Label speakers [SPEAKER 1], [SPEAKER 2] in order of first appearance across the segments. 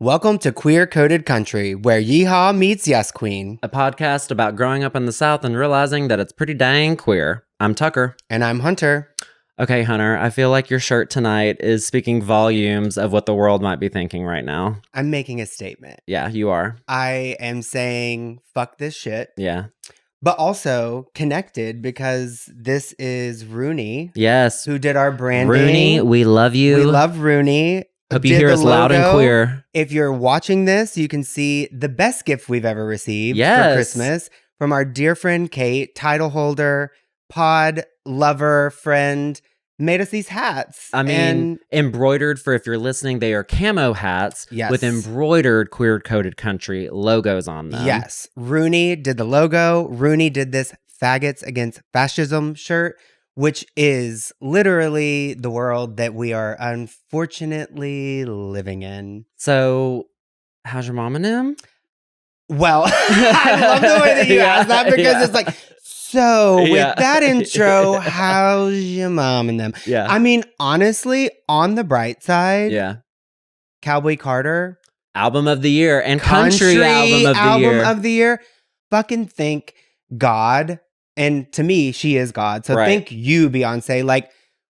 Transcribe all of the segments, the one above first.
[SPEAKER 1] Welcome to Queer Coded Country, where yeehaw meets yes queen.
[SPEAKER 2] A podcast about growing up in the South and realizing that it's pretty dang queer. I'm Tucker.
[SPEAKER 1] And I'm Hunter.
[SPEAKER 2] Okay, Hunter, I feel like your shirt tonight is speaking volumes of what the world might be thinking right now.
[SPEAKER 1] I'm making a statement.
[SPEAKER 2] Yeah, you are.
[SPEAKER 1] I am saying, fuck this shit.
[SPEAKER 2] Yeah.
[SPEAKER 1] But also connected because this is Rooney.
[SPEAKER 2] Yes.
[SPEAKER 1] Who did our branding.
[SPEAKER 2] Rooney, we love you.
[SPEAKER 1] We love Rooney.
[SPEAKER 2] Hope you hear us loud and clear.
[SPEAKER 1] If you're watching this, you can see the best gift we've ever received for Christmas from our dear friend Kate, title holder, pod lover, friend, made us these hats.
[SPEAKER 2] I mean, embroidered for, if you're listening, they are camo hats with embroidered Queer Coded Country logos on them.
[SPEAKER 1] Yes. Rooney did the logo. Rooney did this Faggots Against Fascism shirt, which is literally the world that we are unfortunately living in.
[SPEAKER 2] So, how's your mom and him?
[SPEAKER 1] Well, I love the way that you asked that because it's like, so with that intro, how's your mom and them?
[SPEAKER 2] Yeah.
[SPEAKER 1] I mean, honestly, on the bright side, Cowboy Carter.
[SPEAKER 2] Album of the year and country album
[SPEAKER 1] of the year. Fucking thank God. And to me, she is God. So thank you, Beyonce. Like,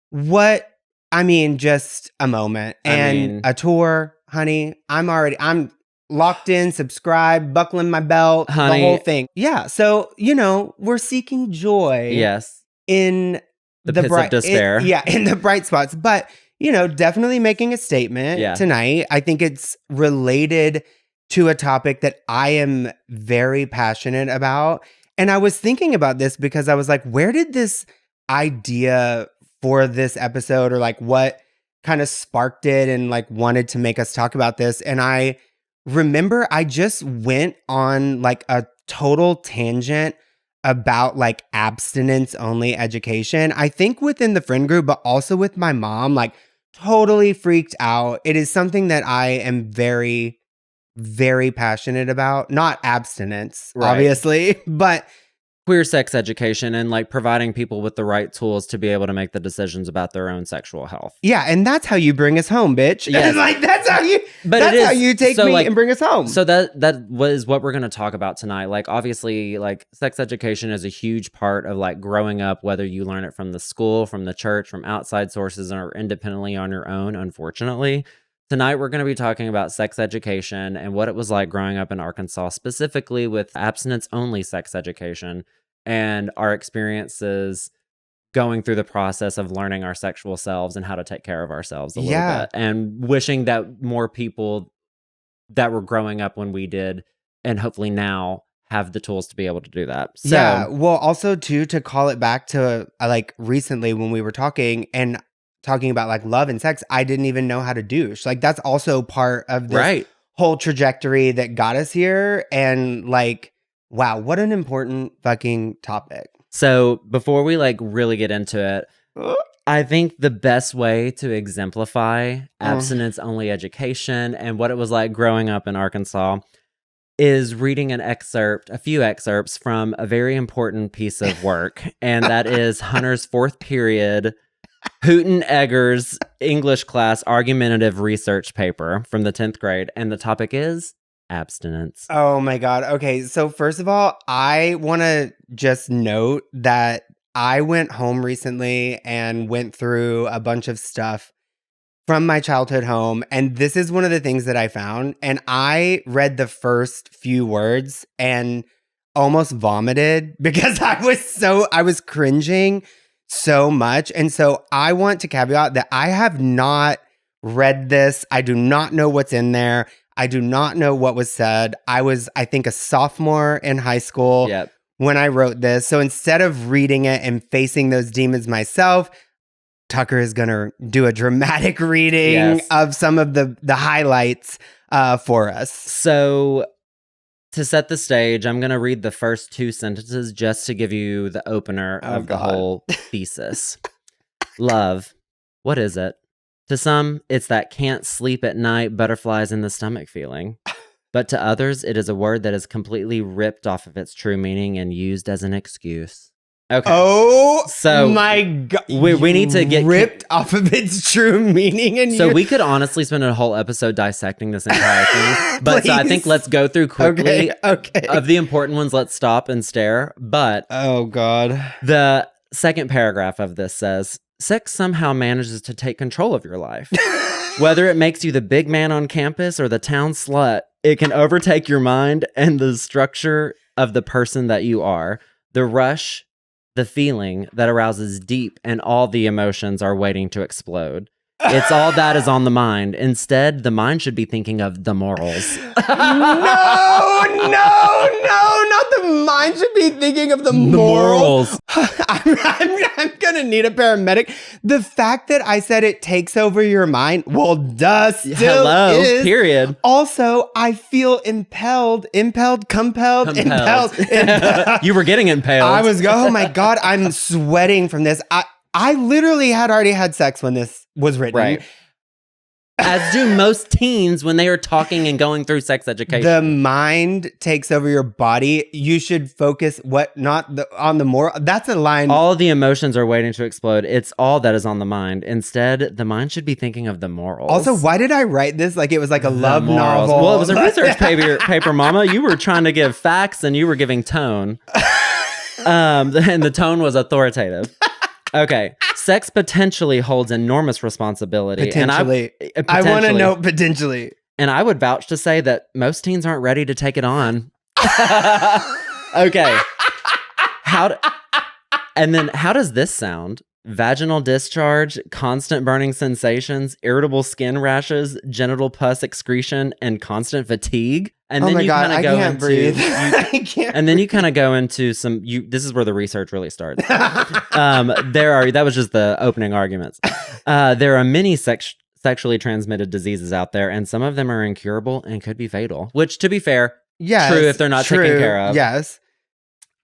[SPEAKER 1] what? I mean, just a moment. And a tour, honey. I'm locked in, subscribed, buckling my belt, honey, the whole thing. Yeah. So, we're seeking joy.
[SPEAKER 2] Yes.
[SPEAKER 1] In
[SPEAKER 2] the pits of despair.
[SPEAKER 1] In the bright spots. But, definitely making a statement tonight. I think it's related to a topic that I am very passionate about. And I was thinking about this because I was like, where did this idea for this episode, or like what kind of sparked it and like wanted to make us talk about this? And I remember I just went on like a total tangent about like abstinence-only education. I think within the friend group, but also with my mom, like totally freaked out. It is something that I am very, very passionate about. Not abstinence, obviously, but
[SPEAKER 2] queer sex education and like providing people with the right tools to be able to make the decisions about their own sexual health.
[SPEAKER 1] Yeah, and that's how you bring us home, bitch.
[SPEAKER 2] Yes.
[SPEAKER 1] Like that's how you take me and bring us home.
[SPEAKER 2] So that was what we're going to talk about tonight. Like obviously, like sex education is a huge part of like growing up, whether you learn it from the school, from the church, from outside sources, or independently on your own, unfortunately. Tonight, we're going to be talking about sex education and what it was like growing up in Arkansas, specifically with abstinence-only sex education and our experiences going through the process of learning our sexual selves and how to take care of ourselves a little bit. And wishing that more people that were growing up when we did, and hopefully now, have the tools to be able to do that. So,
[SPEAKER 1] yeah, well, also, too, to call it back to like recently when we were talking about like love and sex, I didn't even know how to douche. Like that's also part of this whole trajectory that got us here. And like, wow, what an important fucking topic.
[SPEAKER 2] So before we like really get into it, I think the best way to exemplify abstinence-only education and what it was like growing up in Arkansas is reading a few excerpts from a very important piece of work. And that is Hunter's 4th period Houghton Eggers English class argumentative research paper from the 10th grade. And the topic is abstinence.
[SPEAKER 1] Oh my God. Okay. So first of all, I want to just note that I went home recently and went through a bunch of stuff from my childhood home. And this is one of the things that I found. And I read the first few words and almost vomited because I was cringing so much. And so I want to caveat that I have not read this. I do not know what's in there. I do not know what was said. I was, I think, a sophomore in high school when I wrote this. So instead of reading it and facing those demons myself, Tucker is going to do a dramatic reading of some of the highlights for us.
[SPEAKER 2] So to set the stage, I'm going to read the first 2 sentences just to give you the opener of the whole thesis. Love, what is it? To some, it's that can't sleep at night, butterflies in the stomach feeling. But to others, it is a word that is completely ripped off of its true meaning and used as an excuse. Okay.
[SPEAKER 1] Oh,
[SPEAKER 2] so
[SPEAKER 1] my God.
[SPEAKER 2] We need to get
[SPEAKER 1] ripped off of its true meaning. And
[SPEAKER 2] so we could honestly spend a whole episode dissecting this entire thing. But so I think let's go through quickly.
[SPEAKER 1] Okay.
[SPEAKER 2] Of the important ones, let's stop and stare. But
[SPEAKER 1] oh, God.
[SPEAKER 2] The second paragraph of this says, sex somehow manages to take control of your life. Whether it makes you the big man on campus or the town slut, it can overtake your mind and the structure of the person that you are. The rush, the feeling that arouses deep, and all the emotions are waiting to explode. It's all that is on the mind. Instead, the mind should be thinking of the morals.
[SPEAKER 1] No, not the mind should be thinking of the morals. I'm gonna need a paramedic. The fact that I said it takes over your mind, well, duh, still is.
[SPEAKER 2] Period.
[SPEAKER 1] Also, I feel compelled. You
[SPEAKER 2] were getting impaled.
[SPEAKER 1] I was, oh my God, I'm sweating from this. I literally had already had sex when this was written.
[SPEAKER 2] Right. As do most teens when they are talking and going through sex education.
[SPEAKER 1] The mind takes over your body. You should focus on the moral. That's a line.
[SPEAKER 2] All the emotions are waiting to explode. It's all that is on the mind. Instead, the mind should be thinking of the morals.
[SPEAKER 1] Also, why did I write this like it was like a love novel?
[SPEAKER 2] Well, it was a research paper, mama. You were trying to give facts and you were giving tone. And the tone was authoritative. Okay. Sex potentially holds enormous responsibility.
[SPEAKER 1] Potentially. I want to note potentially.
[SPEAKER 2] And I would vouch to say that most teens aren't ready to take it on. Okay. How does this sound? Vaginal discharge, constant burning sensations, irritable skin rashes, genital pus excretion, and constant fatigue. And then
[SPEAKER 1] I can't breathe.
[SPEAKER 2] And then you kind of go into this is where the research really starts. That was just the opening arguments. There are many sexually transmitted diseases out there, and some of them are incurable and could be fatal. Which, to be fair, true if they're not taken care of.
[SPEAKER 1] Yes.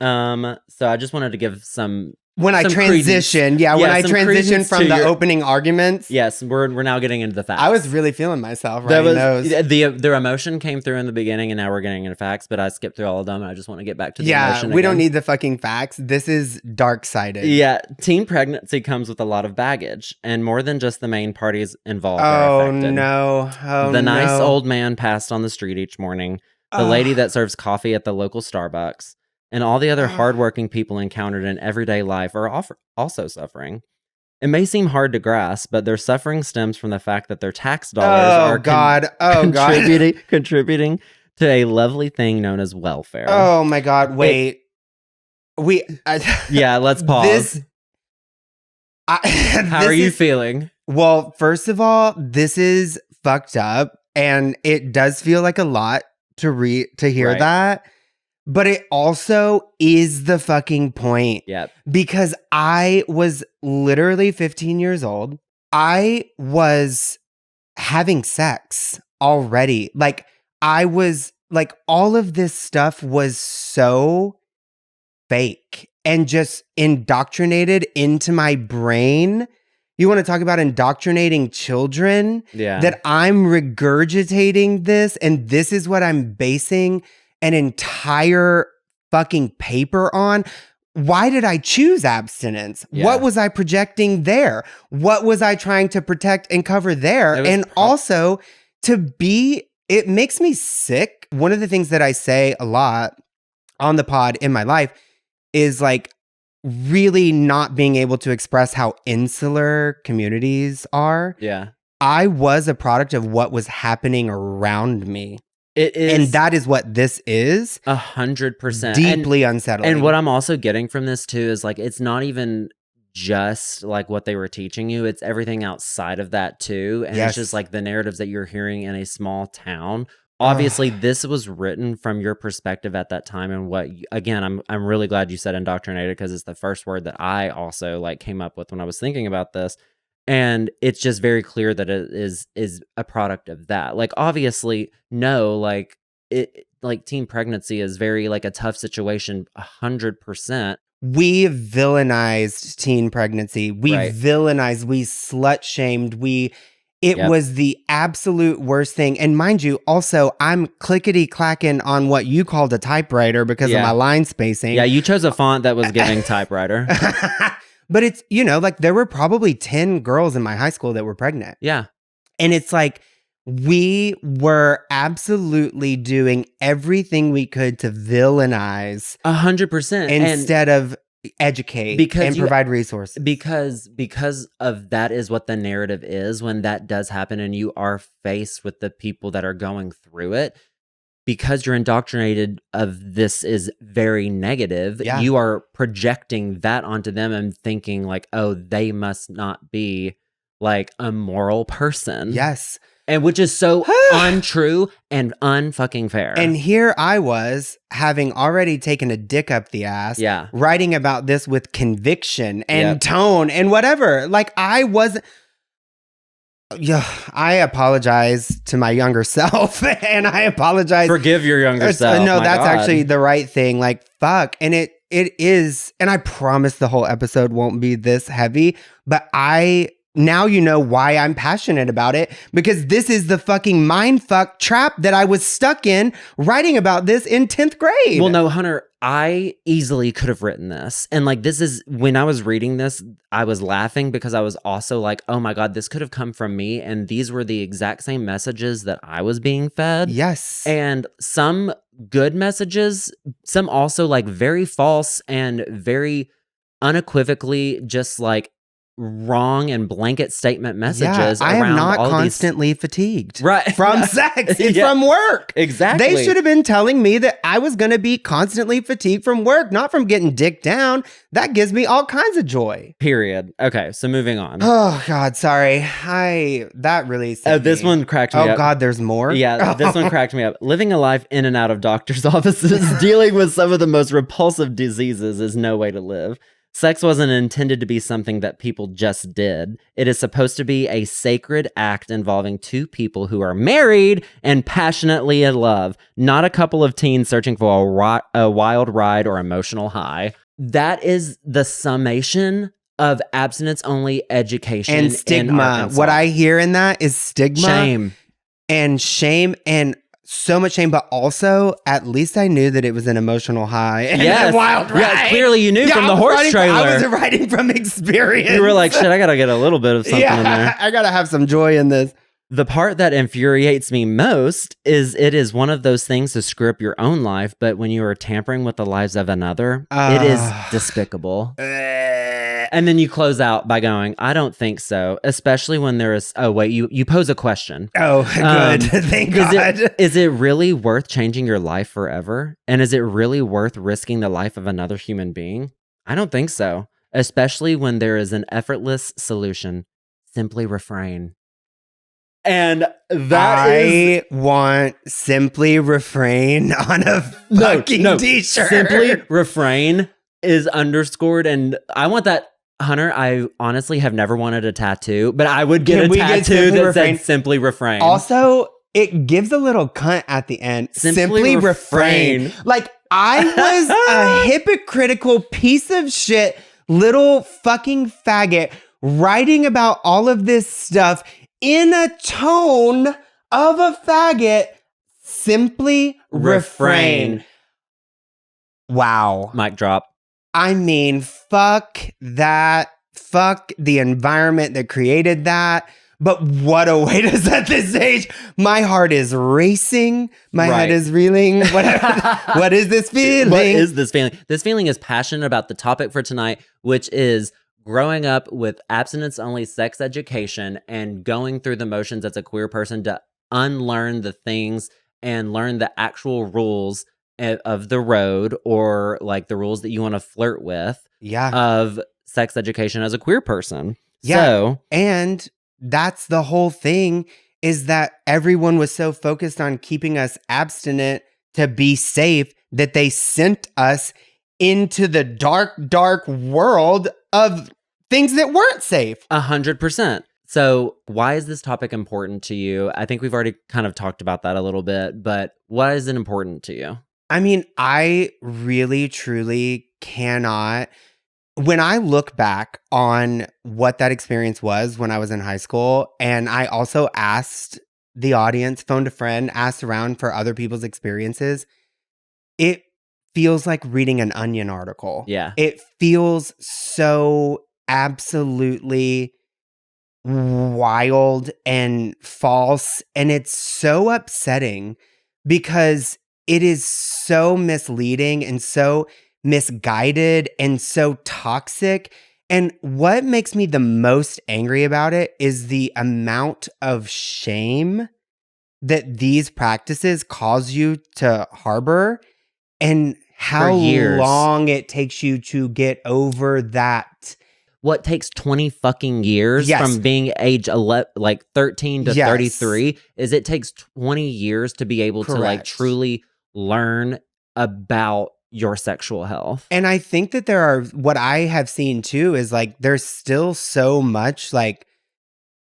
[SPEAKER 2] So I just wanted to give some.
[SPEAKER 1] When I transition from the opening arguments.
[SPEAKER 2] Yes, we're now getting into the facts.
[SPEAKER 1] I was really feeling myself writing those.
[SPEAKER 2] Their emotion came through in the beginning, and now we're getting into facts, but I skipped through all of them, and I just want to get back to the emotion
[SPEAKER 1] we don't need the fucking facts. This is dark-sided.
[SPEAKER 2] Yeah, teen pregnancy comes with a lot of baggage, and more than just the main parties involved
[SPEAKER 1] are
[SPEAKER 2] affected. The nice old man passed on the street each morning, the lady that serves coffee at the local Starbucks, and all the other hardworking people encountered in everyday life are also suffering. It may seem hard to grasp, but their suffering stems from the fact that their tax dollars contributing to a lovely thing known as welfare.
[SPEAKER 1] Oh my God! Wait,
[SPEAKER 2] yeah, let's pause. How are you feeling?
[SPEAKER 1] Well, first of all, this is fucked up, and it does feel like a lot to hear that. But it also is the fucking point.
[SPEAKER 2] Yep.
[SPEAKER 1] Because I was literally 15 years old. I was having sex already. Like, all of this stuff was so fake and just indoctrinated into my brain. You want to talk about indoctrinating children?
[SPEAKER 2] Yeah.
[SPEAKER 1] That I'm regurgitating this, and this is what I'm basing an entire fucking paper on. Why did I choose abstinence?
[SPEAKER 2] Yeah.
[SPEAKER 1] What was I projecting there? What was I trying to protect and cover there? And also it makes me sick. One of the things that I say a lot on the pod in my life is like really not being able to express how insular communities are.
[SPEAKER 2] Yeah.
[SPEAKER 1] I was a product of what was happening around me.
[SPEAKER 2] It is,
[SPEAKER 1] and that is what this is.
[SPEAKER 2] 100%.
[SPEAKER 1] Deeply unsettling.
[SPEAKER 2] And what I'm also getting from this too is like, it's not even just like what they were teaching you. It's everything outside of that too. And it's just like the narratives that you're hearing in a small town. Obviously, this was written from your perspective at that time. And again, I'm really glad you said indoctrinated, because it's the first word that I also like came up with when I was thinking about this. And it's just very clear that it is a product of that. Like, obviously, no, like teen pregnancy is very like a tough situation, 100%.
[SPEAKER 1] We villainized teen pregnancy. We villainized, we slut shamed, we It was the absolute worst thing. And mind you, also, I'm clickety-clacking on what you called a typewriter because of my line spacing.
[SPEAKER 2] Yeah, you chose a font that was giving typewriter.
[SPEAKER 1] But it's, like there were probably 10 girls in my high school that were pregnant.
[SPEAKER 2] Yeah.
[SPEAKER 1] And it's like, we were absolutely doing everything we could to villainize
[SPEAKER 2] 100%
[SPEAKER 1] instead of educate and provide resources.
[SPEAKER 2] Because of that is what the narrative is when that does happen and you are faced with the people that are going through it. Because you're indoctrinated of this is very negative, you are projecting that onto them and thinking like, oh, they must not be like a moral person.
[SPEAKER 1] Yes.
[SPEAKER 2] And which is so untrue and unfucking fair.
[SPEAKER 1] And here I was, having already taken a dick up the ass, writing about this with conviction and tone and whatever. Like I wasn't. Yeah, I apologize to my younger self, and I apologize.
[SPEAKER 2] Forgive your younger self.
[SPEAKER 1] No, that's actually the right thing. Like fuck, and it is. And I promise the whole episode won't be this heavy, but now you know why I'm passionate about it, because this is the fucking mindfuck trap that I was stuck in writing about this in 10th grade.
[SPEAKER 2] Well, no, Hunter, I easily could have written this. And like, this is, when I was reading this, I was laughing because I was also like, oh my God, this could have come from me. And these were the exact same messages that I was being fed.
[SPEAKER 1] Yes.
[SPEAKER 2] And some good messages, some also like very false and very unequivocally just like wrong and blanket statement messages.
[SPEAKER 1] I am not constantly fatigued from sex and from work.
[SPEAKER 2] Exactly.
[SPEAKER 1] They should have been telling me that I was going to be constantly fatigued from work, not from getting dicked down. That gives me all kinds of joy.
[SPEAKER 2] Period. Okay, so moving on.
[SPEAKER 1] Oh God, sorry. That really
[SPEAKER 2] this one cracked me up.
[SPEAKER 1] Oh God, there's more?
[SPEAKER 2] Yeah, this one cracked me up. Living a life in and out of doctor's offices, dealing with some of the most repulsive diseases is no way to live. Sex wasn't intended to be something that people just did. It is supposed to be a sacred act involving two people who are married and passionately in love, not a couple of teens searching for a wild ride or emotional high. That is the summation of abstinence-only education
[SPEAKER 1] and stigma. What I hear in that is stigma, shame, and so much shame, but also at least I knew that it was an emotional high and a wild ride.
[SPEAKER 2] Yeah, clearly you knew from the horse trailer.
[SPEAKER 1] I was writing from experience.
[SPEAKER 2] You were like, shit, I gotta get a little bit of something in there.
[SPEAKER 1] I gotta have some joy in this.
[SPEAKER 2] The part that infuriates me most is it is one of those things to screw up your own life, but when you are tampering with the lives of another, it is despicable. And then you close out by going, I don't think so, especially when there is, you pose a question.
[SPEAKER 1] Oh, good. Thank God.
[SPEAKER 2] Is it really worth changing your life forever? And is it really worth risking the life of another human being? I don't think so, especially when there is an effortless solution. Simply refrain. And I
[SPEAKER 1] want Simply Refrain on a fucking t-shirt.
[SPEAKER 2] Simply Refrain is underscored, and I want that. Hunter, I honestly have never wanted a tattoo, but I would get a tattoo that said Simply Refrain.
[SPEAKER 1] Also, it gives a little cunt at the end. Simply refrain. Like, I was a hypocritical piece of shit, little fucking faggot, writing about all of this stuff in a tone of a faggot. Simply refrain. Wow.
[SPEAKER 2] Mic drop.
[SPEAKER 1] I mean, fuck that. Fuck the environment that created that. But what a way to set this stage. My heart is racing. My head is reeling. What is this feeling?
[SPEAKER 2] What is this feeling? This feeling is passionate about the topic for tonight, which is growing up with abstinence-only sex education and going through the motions as a queer person to unlearn the things and learn the actual rules of the road, or like the rules that you want to flirt with of sex education as a queer person.
[SPEAKER 1] And that's the whole thing, is that everyone was so focused on keeping us abstinent to be safe that they sent us into the dark world of things that weren't safe.
[SPEAKER 2] 100%. So why is this topic important to you? I think we've already kind of talked about that a little bit, but why is it important to you?
[SPEAKER 1] I mean, I really, truly cannot. when I look back on what that experience was when I was in high school, and I also asked the audience, phoned a friend, asked around for other people's experiences, it feels like reading an Onion article.
[SPEAKER 2] Yeah.
[SPEAKER 1] It feels so absolutely wild and false, and it's so upsetting because it is so misleading and so misguided and so toxic. And what makes me the most angry about it is the amount of shame that these practices cause you to harbor and how long it takes you to get over that.
[SPEAKER 2] What takes 20 fucking years from being age 13 to 33 is it takes 20 years to be able to like truly learn about your sexual health.
[SPEAKER 1] And I think that there are, what I have seen too is like there's still so much like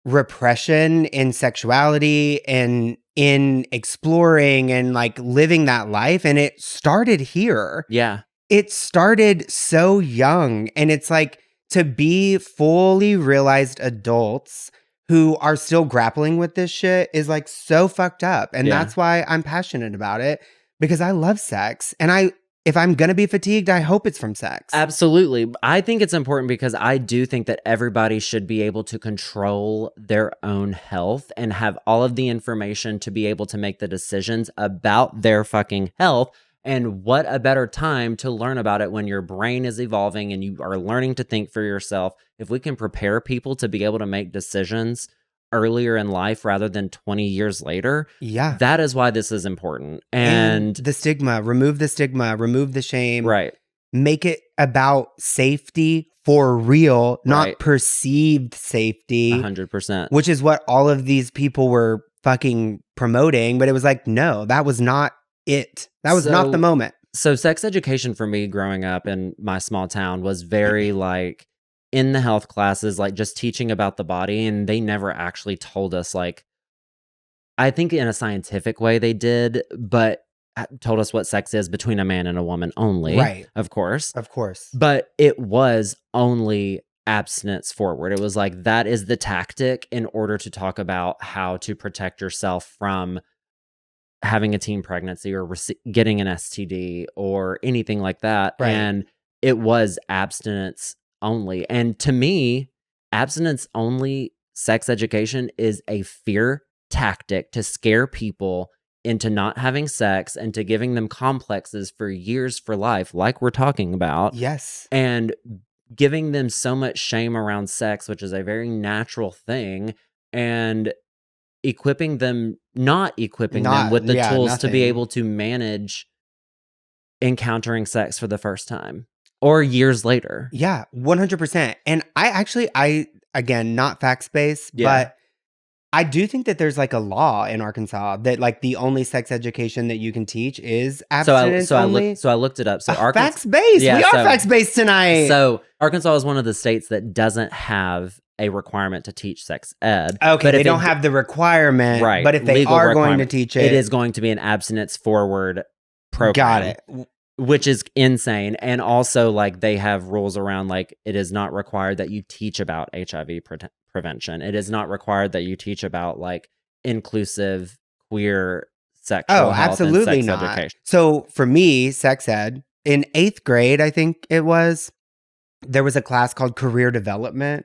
[SPEAKER 1] repression in sexuality and in exploring and like living that life. And it started here.
[SPEAKER 2] Yeah.
[SPEAKER 1] It started so young, and it's like, to be fully realized adults who are still grappling with this shit is like so fucked up. And that's why I'm passionate about it, because I love sex. And if I'm going to be fatigued, I hope it's from sex.
[SPEAKER 2] Absolutely. I think it's important because I do think that everybody should be able to control their own health and have all of the information to be able to make the decisions about their fucking health. And what a better time to learn about it when your brain is evolving and you are learning to think for yourself. If we can prepare people to be able to make decisions earlier in life rather than 20 years later, that is why this is important. And
[SPEAKER 1] the stigma, remove the shame.
[SPEAKER 2] Right.
[SPEAKER 1] Make it about safety for real, not perceived safety.
[SPEAKER 2] 100%.
[SPEAKER 1] Which is what all of these people were fucking promoting. But it was like, no, that was not it. That was not the moment.
[SPEAKER 2] So sex education for me growing up in my small town was very like in the health classes, like just teaching about the body. And they never actually told us, like, I think in a scientific way they did, but told us what sex is between a man and a woman only.
[SPEAKER 1] Right.
[SPEAKER 2] Of course.
[SPEAKER 1] Of course.
[SPEAKER 2] But it was only abstinence forward. It was like, that is the tactic in order to talk about how to protect yourself from having a teen pregnancy or getting an STD or anything like that.
[SPEAKER 1] Right.
[SPEAKER 2] And it was abstinence only. And to me, abstinence only sex education is a fear tactic to scare people into not having sex and to giving them complexes for years for life, like we're talking about.
[SPEAKER 1] Yes.
[SPEAKER 2] And giving them so much shame around sex, which is a very natural thing, and not equipping them with the tools to be able to manage encountering sex for the first time or years later.
[SPEAKER 1] Yeah, 100%. And I again, not facts-based, but I do think that there's like a law in Arkansas that like the only sex education that you can teach is abstinence only.
[SPEAKER 2] So I looked it up. So
[SPEAKER 1] facts-based. We are facts-based tonight.
[SPEAKER 2] So Arkansas is one of the states that doesn't have a requirement to teach sex ed.
[SPEAKER 1] Okay, but they don't have the requirement,
[SPEAKER 2] right?
[SPEAKER 1] But if they are going to teach it,
[SPEAKER 2] it is going to be an abstinence forward program.
[SPEAKER 1] Got it.
[SPEAKER 2] Which is insane. And also, like, they have rules around, like, it is not required that you teach about HIV prevention. It is not required that you teach about, like, inclusive queer sexual health
[SPEAKER 1] absolutely
[SPEAKER 2] and sex
[SPEAKER 1] not.
[SPEAKER 2] education.
[SPEAKER 1] So for me, sex ed, in 8th grade, I think it was, there was a class called career development.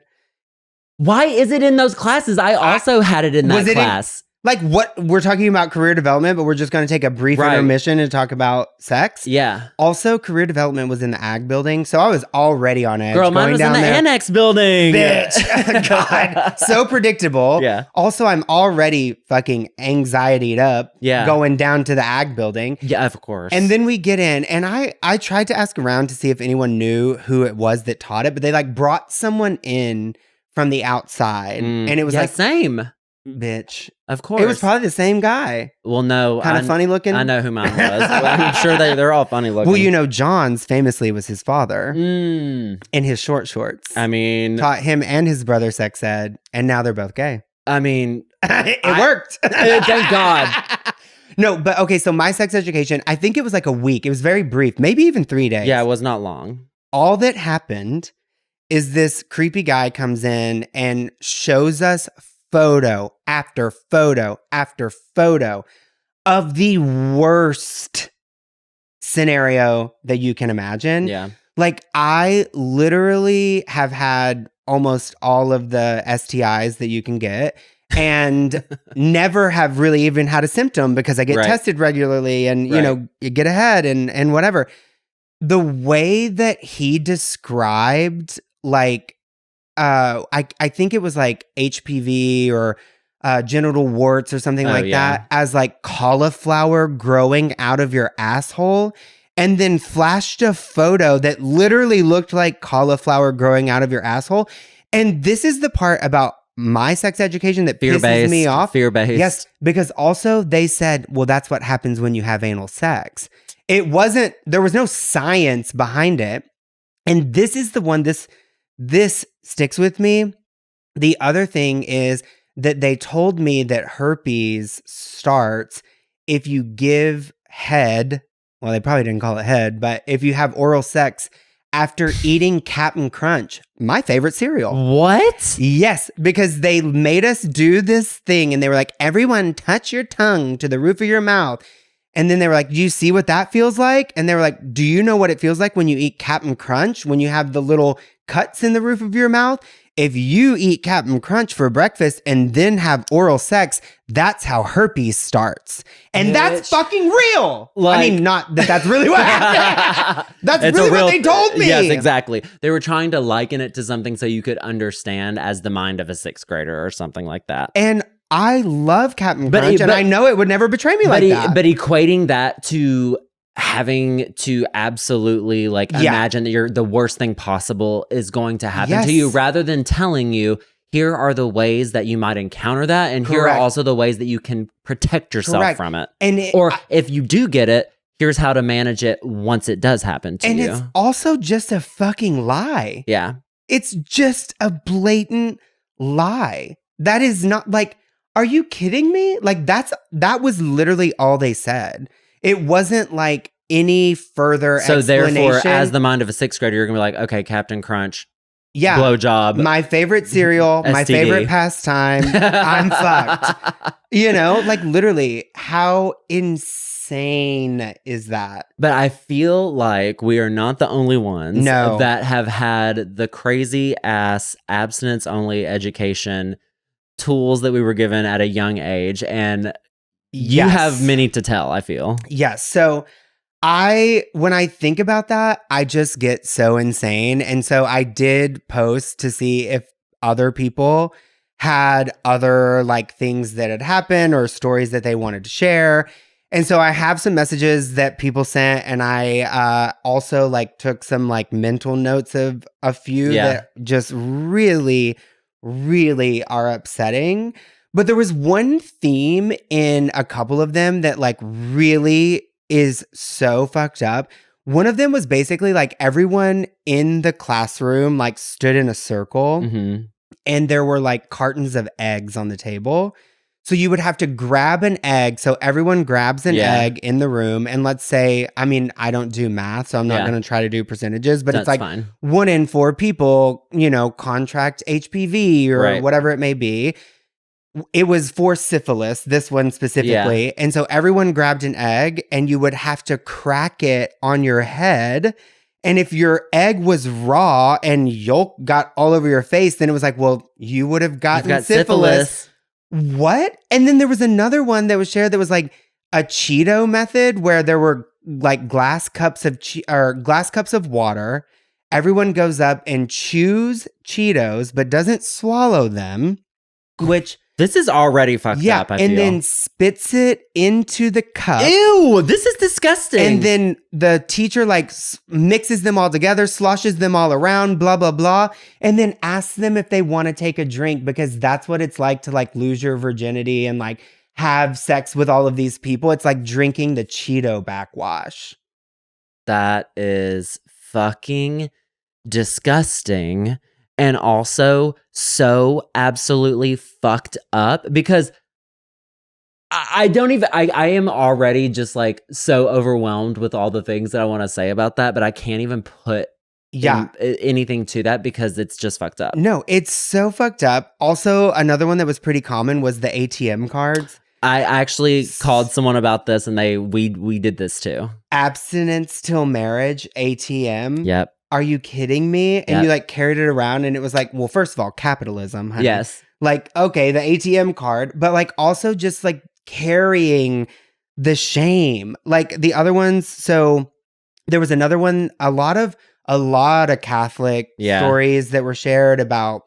[SPEAKER 2] Why is it in those classes? I also had it in that class.
[SPEAKER 1] Like, what we're talking about career development, but we're just going to take a brief intermission and talk about sex.
[SPEAKER 2] Yeah.
[SPEAKER 1] Also, career development was in the ag building, so I was already on edge.
[SPEAKER 2] Girl, mine was in the annex building.
[SPEAKER 1] Bitch. God. So predictable.
[SPEAKER 2] Yeah.
[SPEAKER 1] Also, I'm already fucking anxietied up going down to the ag building.
[SPEAKER 2] Yeah, of course.
[SPEAKER 1] And then we get in, and I tried to ask around to see if anyone knew who it was that taught it, but they like brought someone in from the outside, and it was like,
[SPEAKER 2] same.
[SPEAKER 1] Bitch.
[SPEAKER 2] Of course.
[SPEAKER 1] It was probably the same guy.
[SPEAKER 2] Well, no.
[SPEAKER 1] Kind of funny looking.
[SPEAKER 2] I know who mine was. I'm sure they're all funny looking.
[SPEAKER 1] Well, you know, John's famously was his father in his short shorts.
[SPEAKER 2] I mean,
[SPEAKER 1] taught him and his brother sex ed, and now they're both gay.
[SPEAKER 2] I mean,
[SPEAKER 1] it worked.
[SPEAKER 2] Thank God.
[SPEAKER 1] No, but okay, so my sex education, I think it was like a week. It was very brief, maybe even 3 days.
[SPEAKER 2] Yeah, it was not long.
[SPEAKER 1] All that happened is this creepy guy comes in and shows us photo after photo after photo of the worst scenario that you can imagine.
[SPEAKER 2] Yeah.
[SPEAKER 1] Like, I literally have had almost all of the STIs that you can get and never have really even had a symptom because I get tested regularly and, you know, you get ahead and whatever. The way that he described, like, I think it was like HPV or genital warts or something like that as like cauliflower growing out of your asshole, and then flashed a photo that literally looked like cauliflower growing out of your asshole. And this is the part about my sex education that pisses me off.
[SPEAKER 2] Fear-based.
[SPEAKER 1] Yes, because also they said, well, that's what happens when you have anal sex. It wasn't, there was no science behind it. And this is the one, this sticks with me. The other thing is that they told me that herpes starts if you give head. Well, they probably didn't call it head, but if you have oral sex after eating Captain Crunch, my favorite cereal.
[SPEAKER 2] What?
[SPEAKER 1] Yes, because they made us do this thing and they were like, everyone touch your tongue to the roof of your mouth. And then they were like, do you see what that feels like? And they were like, do you know what it feels like when you eat Captain Crunch, when you have the little cuts in the roof of your mouth? If you eat Captain Crunch for breakfast and then have oral sex, that's how herpes starts. And that's fucking real. Like, I mean, not that that's really what happened. That's really what they told me.
[SPEAKER 2] Yes, exactly. They were trying to liken it to something so you could understand as the mind of a sixth grader or something like that.
[SPEAKER 1] And I love Captain Crunch, and I know it would never betray me like that.
[SPEAKER 2] But equating that to having to absolutely like imagine that the worst thing possible is going to happen to you, rather than telling you, here are the ways that you might encounter that, and here are also the ways that you can protect yourself from it. And if you do get it, here's how to manage it once it does happen to you.
[SPEAKER 1] And it's also just a fucking lie.
[SPEAKER 2] Yeah.
[SPEAKER 1] It's just a blatant lie. That is not like, are you kidding me? Like, that was literally all they said. It wasn't like any further explanation.
[SPEAKER 2] Therefore, as the mind of a sixth grader, you're going to be like, okay, Captain Crunch, blowjob.
[SPEAKER 1] My favorite cereal, my favorite pastime, I'm fucked. You know, like literally, how insane is that?
[SPEAKER 2] But I feel like we are not the only ones that have had the crazy ass abstinence-only education tools that we were given at a young age, and you have many to tell, I feel.
[SPEAKER 1] Yes. So when I think about that, I just get so insane. And so I did post to see if other people had other like things that had happened or stories that they wanted to share. And so I have some messages that people sent, and I also like took some like mental notes of a few that just really, really are upsetting. But there was one theme in a couple of them that like really is so fucked up. One of them was basically like everyone in the classroom like stood in a circle, and there were like cartons of eggs on the table. So you would have to grab an egg. So everyone grabs an egg in the room. And let's say, I mean, I don't do math, so I'm not going to try to do percentages, but it's like 1 in 4 people, you know, contract HPV or whatever it may be. It was for syphilis, this one specifically. Yeah. And so everyone grabbed an egg, and you would have to crack it on your head. And if your egg was raw and yolk got all over your face, then it was like, well, you would have gotten syphilis. What? And then there was another one that was shared that was like a Cheeto method where there were like glass cups of water. Everyone goes up and chews Cheetos, but doesn't swallow them, which...
[SPEAKER 2] This is already fucked up, I feel.
[SPEAKER 1] And then spits it into the cup.
[SPEAKER 2] Ew, this is disgusting.
[SPEAKER 1] And then the teacher like mixes them all together, sloshes them all around, blah, blah, blah. And then asks them if they want to take a drink, because that's what it's like to like lose your virginity and like have sex with all of these people. It's like drinking the Cheeto backwash.
[SPEAKER 2] That is fucking disgusting. And also so absolutely fucked up, because I am already just like so overwhelmed with all the things that I want to say about that, but I can't even put anything to that because it's just fucked up.
[SPEAKER 1] No, it's so fucked up. Also, another one that was pretty common was the ATM cards.
[SPEAKER 2] I actually called someone about this and we did this too.
[SPEAKER 1] Abstinence till marriage, ATM.
[SPEAKER 2] Yep.
[SPEAKER 1] Are you kidding me? And you like carried it around and it was like, well, first of all, capitalism, honey.
[SPEAKER 2] Yes.
[SPEAKER 1] Like, okay, the ATM card, but like also just like carrying the shame. Like the other ones, so there was another one, a lot of Catholic stories that were shared about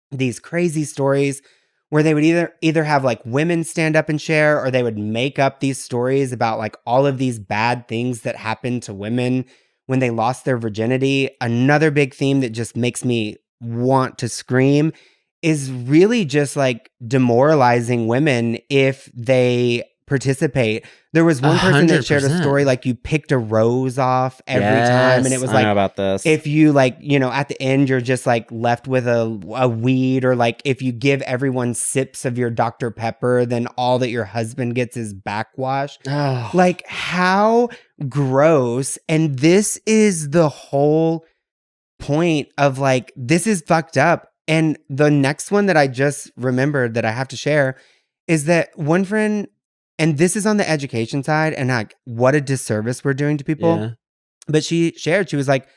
[SPEAKER 1] these crazy stories where they would either have like women stand up and share, or they would make up these stories about like all of these bad things that happened to women when they lost their virginity. Another big theme that just makes me want to scream is really just like demoralizing women if they participate. There was one person that shared a story like you picked a rose off every time, and it was like,
[SPEAKER 2] I know about this.
[SPEAKER 1] If you like, you know, at the end you're just like left with a weed, or like if you give everyone sips of your Dr. Pepper, then all that your husband gets is backwash. Like, how gross. And this is the whole point of like, this is fucked up. And the next one that I just remembered that I have to share is that one friend, and this is on the education side, and like what a disservice we're doing to people.
[SPEAKER 2] Yeah.
[SPEAKER 1] But she shared, she was like,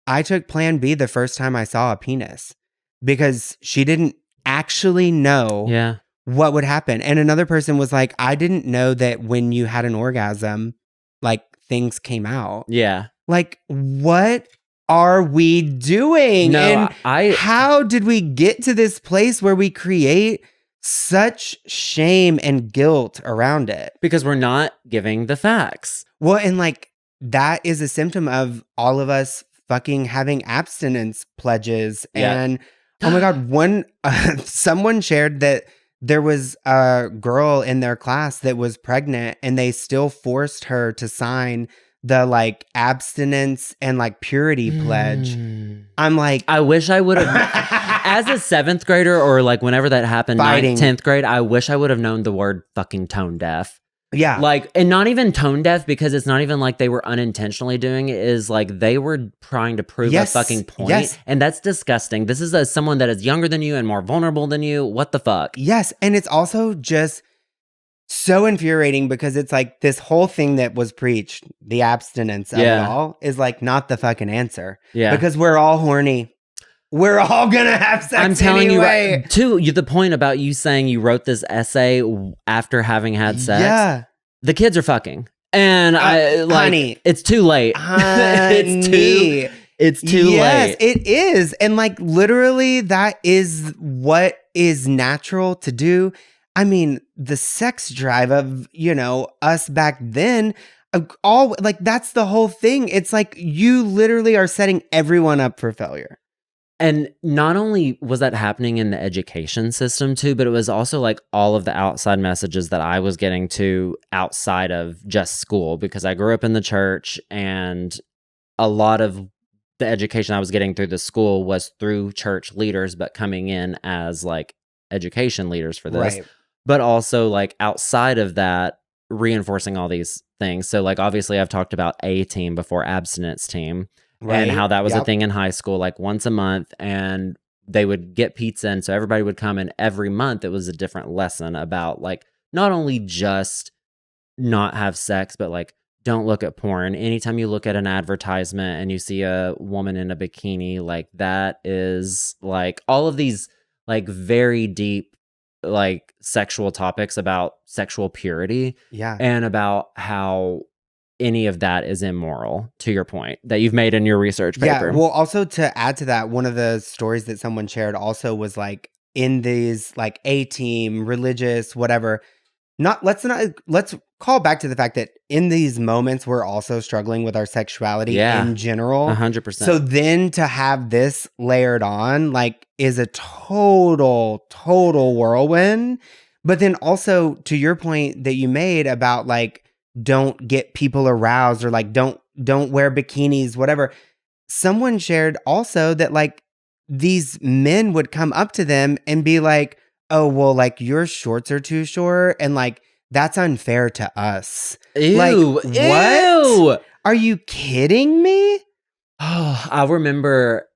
[SPEAKER 1] I took Plan B the first time I saw a penis because she didn't actually know what would happen. And another person was like, I didn't know that when you had an orgasm, like things came out.
[SPEAKER 2] Yeah.
[SPEAKER 1] Like, what are we doing?
[SPEAKER 2] No,
[SPEAKER 1] and how did we get to this place where we create such shame and guilt around it?
[SPEAKER 2] Because we're not giving the facts.
[SPEAKER 1] Well, and like that is a symptom of all of us fucking having abstinence pledges. And oh my God, someone shared that there was a girl in their class that was pregnant and they still forced her to sign the like abstinence and like purity pledge. I'm like,
[SPEAKER 2] I wish I would have, as a 7th grader or like whenever that happened, 9th, 10th grade, I wish I would have known the word fucking tone deaf.
[SPEAKER 1] Yeah.
[SPEAKER 2] Like, and not even tone deaf, because it's not even like they were unintentionally doing it, is like they were trying to prove a fucking point.
[SPEAKER 1] Yes.
[SPEAKER 2] And that's disgusting. This is someone that is younger than you and more vulnerable than you. What the fuck?
[SPEAKER 1] Yes. And it's also just so infuriating because it's like this whole thing that was preached, the abstinence of it all, is like not the fucking answer.
[SPEAKER 2] Yeah.
[SPEAKER 1] Because we're all horny. We're all gonna have sex.
[SPEAKER 2] I'm telling
[SPEAKER 1] anyway.
[SPEAKER 2] you, the point about you saying you wrote this essay after having had sex.
[SPEAKER 1] Yeah.
[SPEAKER 2] The kids are fucking. And
[SPEAKER 1] honey,
[SPEAKER 2] it's too late. It's too late.
[SPEAKER 1] Yes, it is. And like literally that is what is natural to do. I mean, the sex drive of, you know, us back then, all like that's the whole thing. It's like you literally are setting everyone up for failure.
[SPEAKER 2] And not only was that happening in the education system too, but it was also like all of the outside messages that I was getting to outside of just school, because I grew up in the church and a lot of the education I was getting through the school was through church leaders, but coming in as like education leaders for this. Right. But also like outside of that, reinforcing all these things. So like obviously I've talked about A team before, abstinence team. Right. And how that was a thing in high school, like once a month, and they would get pizza, and so everybody would come, and every month it was a different lesson about like not only just not have sex, but like don't look at porn. Anytime you look at an advertisement and you see a woman in a bikini, like that is like all of these like very deep like sexual topics about sexual purity.
[SPEAKER 1] Yeah.
[SPEAKER 2] And about how any of that is immoral, to your point that you've made in your research paper.
[SPEAKER 1] Yeah, well, also to add to that, one of the stories that someone shared also was like in these like A-team, religious, whatever. Let's call back to the fact that in these moments we're also struggling with our sexuality in general.
[SPEAKER 2] 100%.
[SPEAKER 1] So then to have this layered on like is a total whirlwind. But then also to your point that you made about like don't get people aroused, or like don't wear bikinis, whatever. Someone shared also that like these men would come up to them and be like, oh, well, like your shorts are too short and like that's unfair to us.
[SPEAKER 2] Ew,
[SPEAKER 1] like, what?
[SPEAKER 2] Ew.
[SPEAKER 1] Are you kidding me?
[SPEAKER 2] Oh, I remember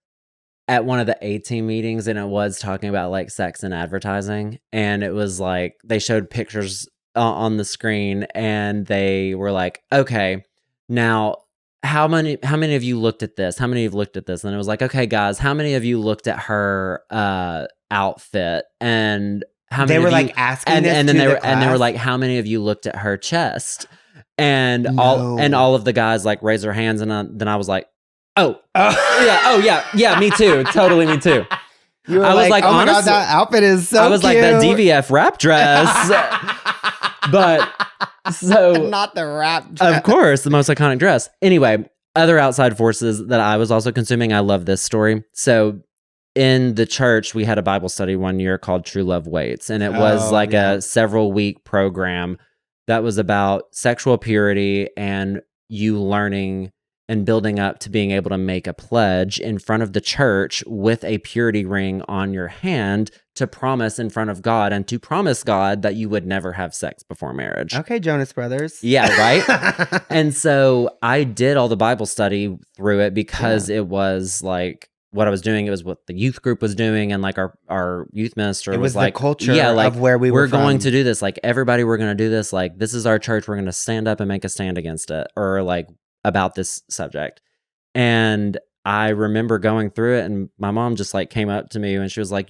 [SPEAKER 2] at one of the A-team meetings, and it was talking about like sex and advertising, and it was like they showed pictures on the screen, and they were like, okay, now how many of you looked at this? How many of you looked at this? And it was like, okay, guys, how many of you looked at her outfit? And how
[SPEAKER 1] They
[SPEAKER 2] many
[SPEAKER 1] were
[SPEAKER 2] of you,
[SPEAKER 1] like asking
[SPEAKER 2] and
[SPEAKER 1] this
[SPEAKER 2] then
[SPEAKER 1] to
[SPEAKER 2] they
[SPEAKER 1] the
[SPEAKER 2] were and they were
[SPEAKER 1] class?
[SPEAKER 2] like, how many of you looked at her chest? And
[SPEAKER 1] No.
[SPEAKER 2] all of the guys like raised their hands, and then I was like, oh,
[SPEAKER 1] Oh.
[SPEAKER 2] yeah, me too, totally, me too.
[SPEAKER 1] You were
[SPEAKER 2] I was like,
[SPEAKER 1] oh my God,
[SPEAKER 2] honestly,
[SPEAKER 1] that outfit is so
[SPEAKER 2] I was like, that
[SPEAKER 1] cute."
[SPEAKER 2] DVF wrap dress. But so,
[SPEAKER 1] Not the wrap dress.
[SPEAKER 2] of course, the most iconic dress. Anyway, other outside forces that I was also consuming. I love this story. So in the church, we had a Bible study one year called True Love Waits. And it was like a several week program that was about sexual purity and you learning and building up to being able to make a pledge in front of the church with a purity ring on your hand to promise in front of God and to promise God that you would never have sex before marriage.
[SPEAKER 1] Okay, Jonas Brothers.
[SPEAKER 2] Yeah, right? And so I did all the Bible study through it because it was like what I was doing. It was what the youth group was doing. And like our youth minister
[SPEAKER 1] It was
[SPEAKER 2] like,
[SPEAKER 1] the culture
[SPEAKER 2] like,
[SPEAKER 1] of where we're
[SPEAKER 2] going
[SPEAKER 1] from.
[SPEAKER 2] to do this. Like everybody, we're going to do this. Like this is our church. We're going to stand up and make a stand against it or like about this subject. And I remember going through it and my mom just like came up to me and she was like,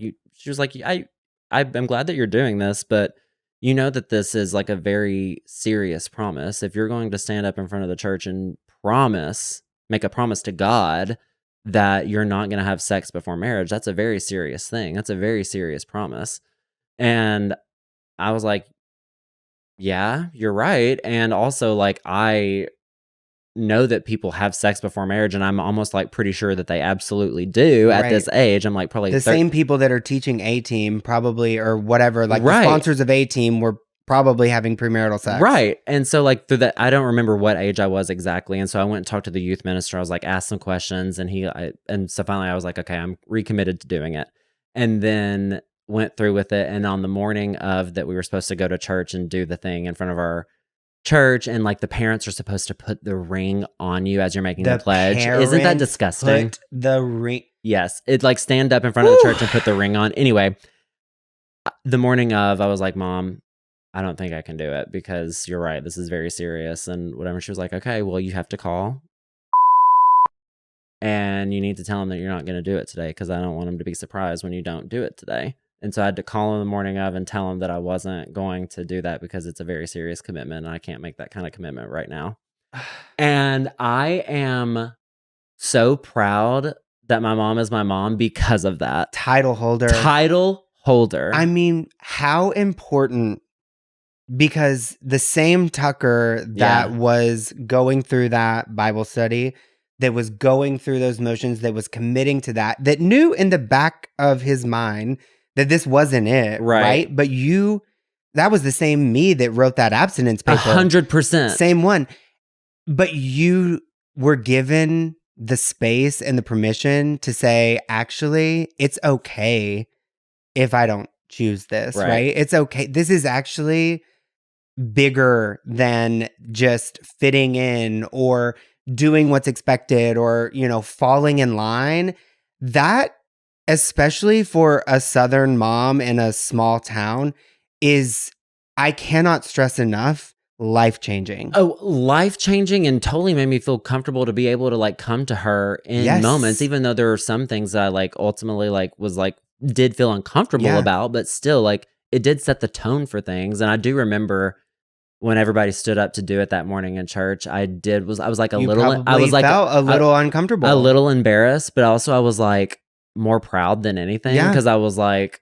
[SPEAKER 2] I'm glad that you're doing this, but you know that this is like a very serious promise. If you're going to stand up in front of the church and make a promise to God that you're not going to have sex before marriage, that's a very serious thing. That's a very serious promise. And I was like, yeah, you're right. And also like, I know that people have sex before marriage, and I'm almost like pretty sure that they absolutely do at this age. I'm like probably
[SPEAKER 1] the same people that are teaching A-Team probably or whatever, like the
[SPEAKER 2] Right.
[SPEAKER 1] sponsors of A-Team were probably having premarital sex.
[SPEAKER 2] Right. And so like through that, I don't remember what age I was exactly. And so I went and talked to the youth minister. I was like, asked some questions and and so finally I was like, okay, I'm recommitted to doing it. And then went through with it. And on the morning of that, we were supposed to go to church and do the thing in front of our church. And like the parents are supposed to put the ring on you as you're making the pledge. Isn't that
[SPEAKER 1] parents
[SPEAKER 2] disgusting?
[SPEAKER 1] Put the ring.
[SPEAKER 2] Yes. It like stand up in front of the church and put the ring on. Anyway, the morning of, I was like, Mom, I don't think I can do it because you're right. This is very serious and whatever. She was like, okay, well, you have to call and you need to tell him that you're not going to do it today because I don't want him to be surprised when you don't do it today. And so I had to call him the morning of and tell him that I wasn't going to do that because it's a very serious commitment and I can't make that kind of commitment right now. And I am so proud that my mom is my mom because of that.
[SPEAKER 1] Title holder.
[SPEAKER 2] I
[SPEAKER 1] mean, how important, because the same Tucker that was going through that Bible study, that was going through those motions, that was committing to that knew in the back of his mind that this wasn't it, right? But that was the same me that wrote that abstinence paper.
[SPEAKER 2] 100%.
[SPEAKER 1] Same one. But you were given the space and the permission to say, actually, it's okay if I don't choose this, right? It's okay. This is actually bigger than just fitting in or doing what's expected or, falling in line. That, especially for a Southern mom in a small town, is, I cannot stress enough, life-changing.
[SPEAKER 2] Oh, life-changing, and totally made me feel comfortable to be able to like come to her in moments, even though there were some things that I like ultimately like was like did feel uncomfortable about, but still like it did set the tone for things. And I do remember when everybody stood up to do it that morning in church, I was like
[SPEAKER 1] felt a little uncomfortable,
[SPEAKER 2] a little embarrassed, but also I was like more proud than anything because I was like,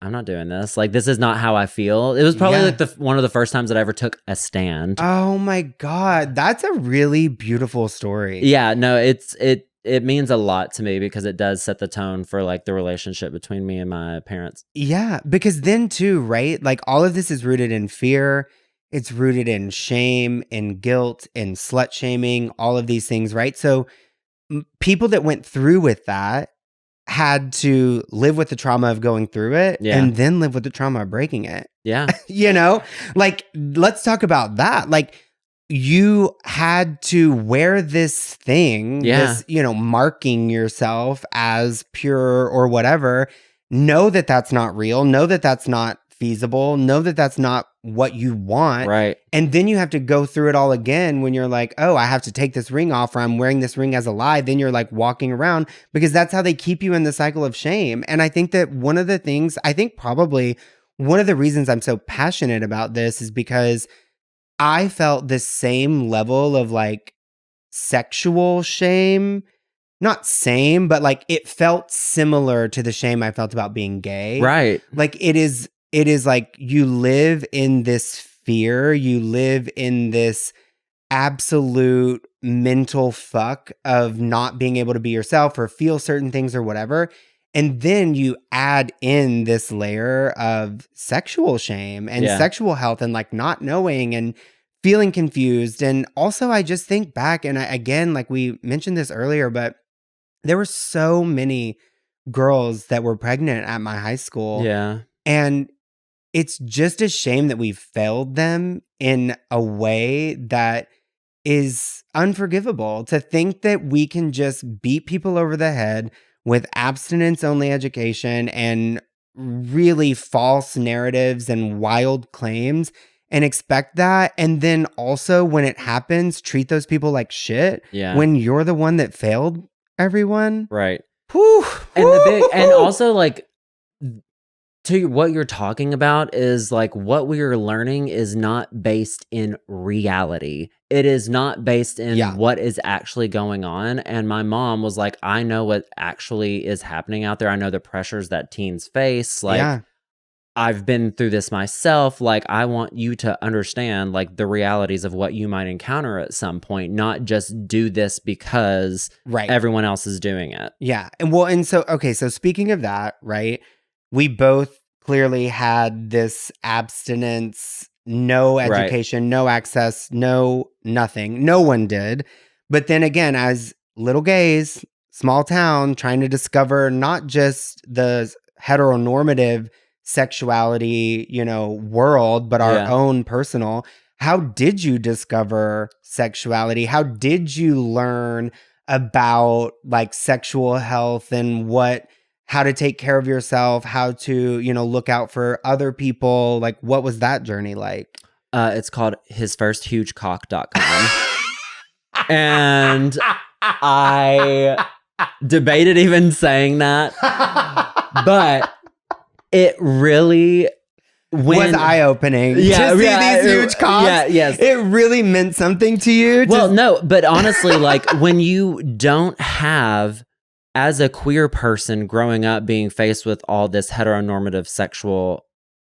[SPEAKER 2] I'm not doing this. Like, this is not how I feel. It was probably like one of the first times that I ever took a stand.
[SPEAKER 1] Oh my God. That's a really beautiful story.
[SPEAKER 2] Yeah, no, it means a lot to me because it does set the tone for like the relationship between me and my parents.
[SPEAKER 1] Yeah, because then too, right? Like all of this is rooted in fear. It's rooted in shame, in guilt, in slut shaming, all of these things, right? So people that went through with that had to live with the trauma of going through it and then live with the trauma of breaking it.
[SPEAKER 2] Yeah.
[SPEAKER 1] Like, let's talk about that. Like, you had to wear this thing,
[SPEAKER 2] Yeah.
[SPEAKER 1] this, marking yourself as pure or whatever. Know that that's not real. Know that that's not feasible. Know that that's not what you want.
[SPEAKER 2] Right.
[SPEAKER 1] And then you have to go through it all again when you're like, oh, I have to take this ring off, or I'm wearing this ring as a lie. Then you're like walking around, because that's how they keep you in the cycle of shame. And I think that probably one of the reasons I'm so passionate about this is because I felt the same level of like sexual shame. Not same, but like it felt similar to the shame I felt about being gay.
[SPEAKER 2] Right.
[SPEAKER 1] Like it is like you live in this fear, you live in this absolute mental fuck of not being able to be yourself or feel certain things or whatever. And then you add in this layer of sexual shame and sexual health and like not knowing and feeling confused. And also I just think back, and again, like we mentioned this earlier, but there were so many girls that were pregnant at my high school.
[SPEAKER 2] Yeah.
[SPEAKER 1] And it's just a shame that we failed them in a way that is unforgivable. To think that we can just beat people over the head with abstinence-only education and really false narratives and wild claims and expect that. And then also when it happens, treat those people like shit when you're the one that failed everyone.
[SPEAKER 2] Right.
[SPEAKER 1] Whew,
[SPEAKER 2] and also like to what you're talking about is like what we are learning is not based in reality. It is not based in what is actually going on. And my mom was like, I know what actually is happening out there. I know the pressures that teens face. Like I've been through this myself. Like, I want you to understand like the realities of what you might encounter at some point, not just do this because everyone else is doing it.
[SPEAKER 1] Yeah. And so speaking of that, right, we both clearly had this abstinence, no education, no access, no nothing. No one did. But then again, as little gays, small town, trying to discover not just the heteronormative sexuality, world, but our own personal. How did you discover sexuality? How did you learn about like sexual health and how to take care of yourself, how to, look out for other people? Like, what was that journey like?
[SPEAKER 2] It's called hisfirsthugecock.com. And I debated even saying that, but it really
[SPEAKER 1] was eye-opening. Yeah, to see these huge cocks.
[SPEAKER 2] Yes.
[SPEAKER 1] It really meant something to you.
[SPEAKER 2] Well, no, but honestly, like when you don't have, as a queer person growing up, being faced with all this heteronormative sexual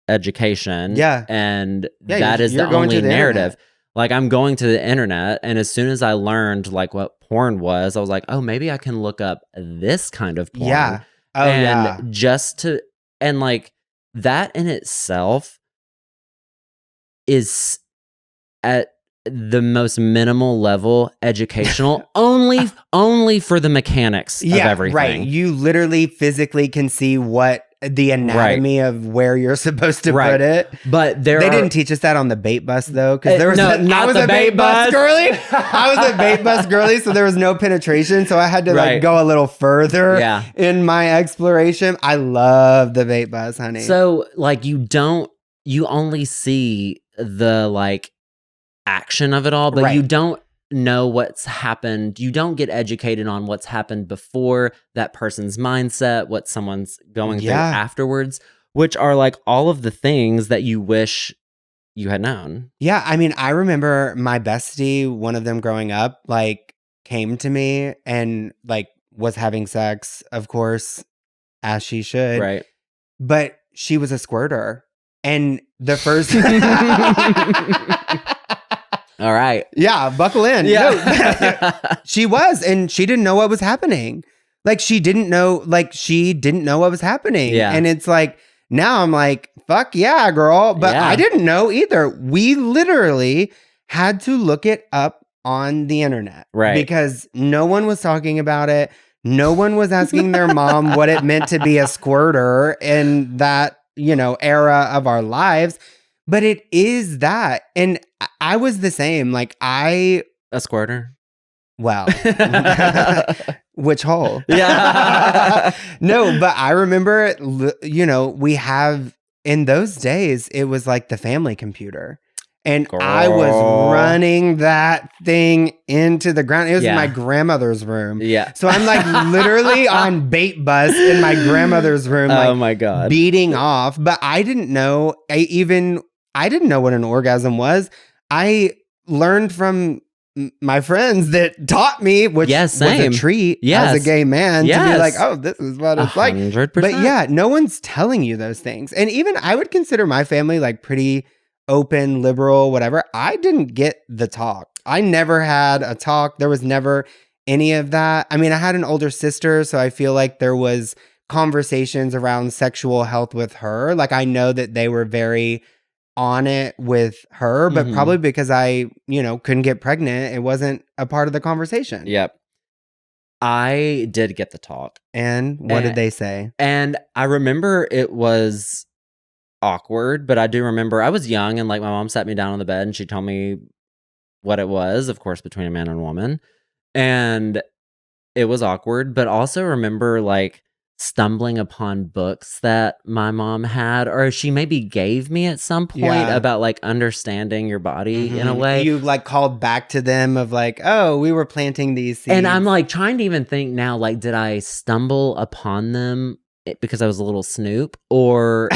[SPEAKER 2] education, and that is the only narrative. Internet. Like I'm going to the internet, and as soon as I learned like what porn was, I was like, oh, maybe I can look up this kind of porn.
[SPEAKER 1] Yeah. Oh,
[SPEAKER 2] and and like that in itself is at the most minimal level educational, only for the mechanics of everything.
[SPEAKER 1] Right. You literally physically can see what the anatomy of where you're supposed to put it.
[SPEAKER 2] But they
[SPEAKER 1] didn't teach us that on the bait bus though, because there was I was a bait bus girly. I was a bait bus girly, so there was no penetration, so I had to like go a little further in my exploration. I love the bait bus, honey.
[SPEAKER 2] So like you only see the like action of it all, but you don't know what's happened. You don't get educated on what's happened before that person's mindset, what someone's going through afterwards, which are like all of the things that you wish you had known.
[SPEAKER 1] Yeah. I mean, I remember my bestie, one of them growing up, like came to me and like was having sex, of course, as she should.
[SPEAKER 2] Right.
[SPEAKER 1] But she was a squirter. And the first...
[SPEAKER 2] All right.
[SPEAKER 1] Yeah, buckle in.
[SPEAKER 2] Yeah.
[SPEAKER 1] No, she was, and she didn't know what was happening. Like she didn't know what was happening.
[SPEAKER 2] Yeah.
[SPEAKER 1] And it's like, now I'm like, fuck yeah, girl. But I didn't know either. We literally had to look it up on the internet.
[SPEAKER 2] Right.
[SPEAKER 1] Because no one was talking about it. No one was asking their mom what it meant to be a squirter in that, era of our lives. But it is that. And I was the same. Like
[SPEAKER 2] A squirter?
[SPEAKER 1] Well, which hole?
[SPEAKER 2] Yeah.
[SPEAKER 1] No, but I remember, we have, in those days, it was like the family computer. And I was running that thing into the ground. It was in my grandmother's room.
[SPEAKER 2] Yeah.
[SPEAKER 1] So I'm like literally on bait bus in my grandmother's room. Like,
[SPEAKER 2] oh my God.
[SPEAKER 1] Beating off. But I didn't know, I didn't know what an orgasm was. I learned from my friends that taught me, which was a treat as a gay man to be like, oh, this is what it's 100%. Like. But yeah, no one's telling you those things. And even I would consider my family like pretty open, liberal, whatever. I didn't get the talk. I never had a talk. There was never any of that. I mean, I had an older sister, so I feel like there was conversations around sexual health with her. Like I know that they were very on it with her, but probably because I, couldn't get pregnant, it wasn't a part of the conversation.
[SPEAKER 2] Yep. I did get the talk.
[SPEAKER 1] And what did they say?
[SPEAKER 2] And I remember it was awkward, but I do remember I was young and like my mom sat me down on the bed and she told me what it was, of course, between a man and a woman. And it was awkward, but also remember like stumbling upon books that my mom had, or she maybe gave me at some point about like understanding your body in a way.
[SPEAKER 1] You like called back to them of like, oh, we were planting these seeds.
[SPEAKER 2] And I'm like trying to even think now, like, did I stumble upon them because I was a little snoop, or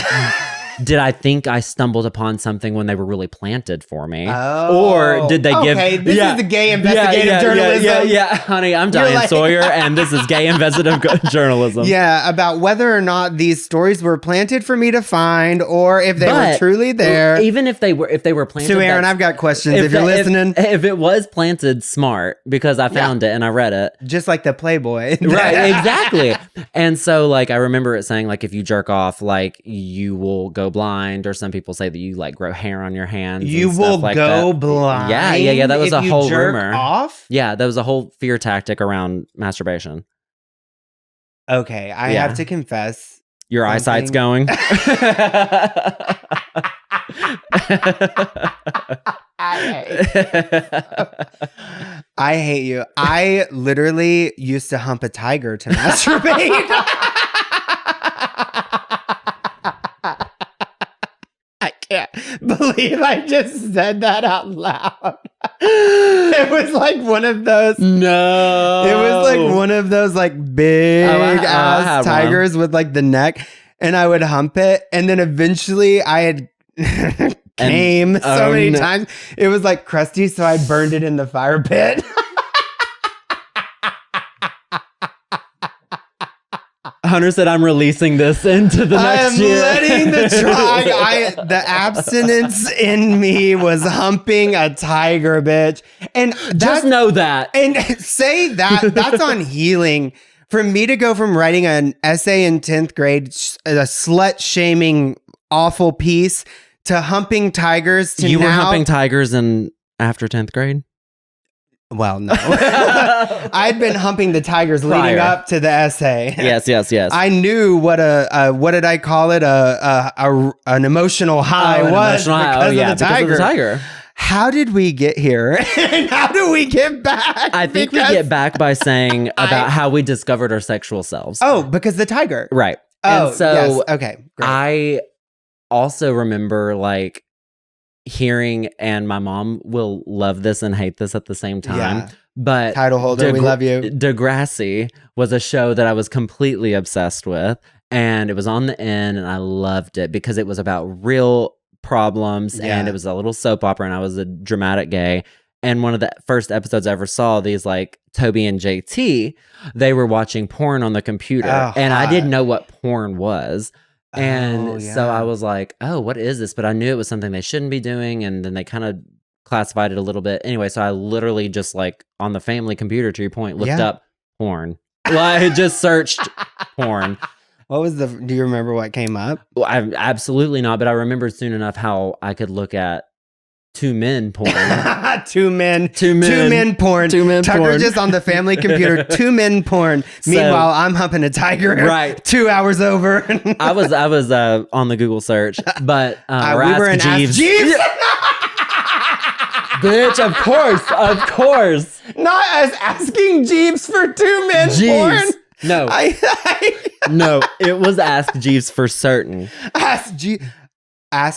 [SPEAKER 2] did I think I stumbled upon something when they were really planted for me? Or did they give...
[SPEAKER 1] Okay, this is the gay investigative journalism.
[SPEAKER 2] Yeah, honey, I'm Diane Sawyer, and this is gay investigative journalism.
[SPEAKER 1] Yeah, about whether or not these stories were planted for me to find, or if they were truly there.
[SPEAKER 2] Even if they were planted...
[SPEAKER 1] So, Aaron, I've got questions if you're listening.
[SPEAKER 2] If it was planted, smart, because I found it and I read it.
[SPEAKER 1] Just like the Playboy.
[SPEAKER 2] Right, exactly. And so, like, I remember it saying, like, if you jerk off, like, you will go blind, or some people say that you like grow hair on your hands.
[SPEAKER 1] You will
[SPEAKER 2] like
[SPEAKER 1] go
[SPEAKER 2] that.
[SPEAKER 1] blind.
[SPEAKER 2] Yeah. That was a whole
[SPEAKER 1] jerk
[SPEAKER 2] rumor.
[SPEAKER 1] Off?
[SPEAKER 2] Yeah, that was a whole fear tactic around masturbation.
[SPEAKER 1] Okay, I have to confess.
[SPEAKER 2] Your eyesight's going.
[SPEAKER 1] I hate you. I literally used to hump a tiger to masturbate. I can't believe I just said that out loud. It was like one of those.
[SPEAKER 2] No.
[SPEAKER 1] It was like one of those like big ass tigers with like the neck. And I would hump it. And then eventually I had came so many times. It was like crusty. So I burned it in the fire pit.
[SPEAKER 2] Hunter said, I'm releasing this into the next year.
[SPEAKER 1] I'm letting the abstinence in me was humping a tiger, bitch. And
[SPEAKER 2] just know that.
[SPEAKER 1] And say that's on healing. For me to go from writing an essay in 10th grade, a slut-shaming awful piece, to humping tigers to
[SPEAKER 2] You were humping tigers after 10th grade?
[SPEAKER 1] Well, no. I'd been humping the tigers leading up to the essay.
[SPEAKER 2] Yes.
[SPEAKER 1] I knew what did I call it? An emotional high was because of the tiger. How did we get here? And how do we get back?
[SPEAKER 2] I think we get back by saying about how we discovered our sexual selves.
[SPEAKER 1] Oh, because the tiger.
[SPEAKER 2] Right.
[SPEAKER 1] Oh,
[SPEAKER 2] and so
[SPEAKER 1] yes. Okay, great.
[SPEAKER 2] I also remember like hearing, and my mom will love this and hate this at the same time, but
[SPEAKER 1] title holder, we love you.
[SPEAKER 2] Degrassi was a show that I was completely obsessed with, and it was on the N, and I loved it because it was about real problems, and it was a little soap opera, and I was a dramatic gay. And one of the first episodes I ever saw, these like Toby and JT, they were watching porn on the computer, and I didn't know what porn was. And so I was like, oh, what is this? But I knew it was something they shouldn't be doing. And then they kind of classified it a little bit. Anyway, so I literally just like on the family computer, to your point, looked up porn. Well, I had just searched porn.
[SPEAKER 1] Do you remember what came up?
[SPEAKER 2] Well, absolutely not. But I remembered soon enough how I could look at two men porn.
[SPEAKER 1] Two men porn. Tucker
[SPEAKER 2] porn.
[SPEAKER 1] just on the family computer. Two men porn. Meanwhile, I'm humping a tiger.
[SPEAKER 2] Right.
[SPEAKER 1] 2 hours over.
[SPEAKER 2] I was on the Google search, but
[SPEAKER 1] we were in
[SPEAKER 2] Jeeves.
[SPEAKER 1] Ask Jeeves.
[SPEAKER 2] Bitch, of course.
[SPEAKER 1] Not as asking Jeeves for two men porn.
[SPEAKER 2] No. No, it was Ask Jeeves for certain.
[SPEAKER 1] Ask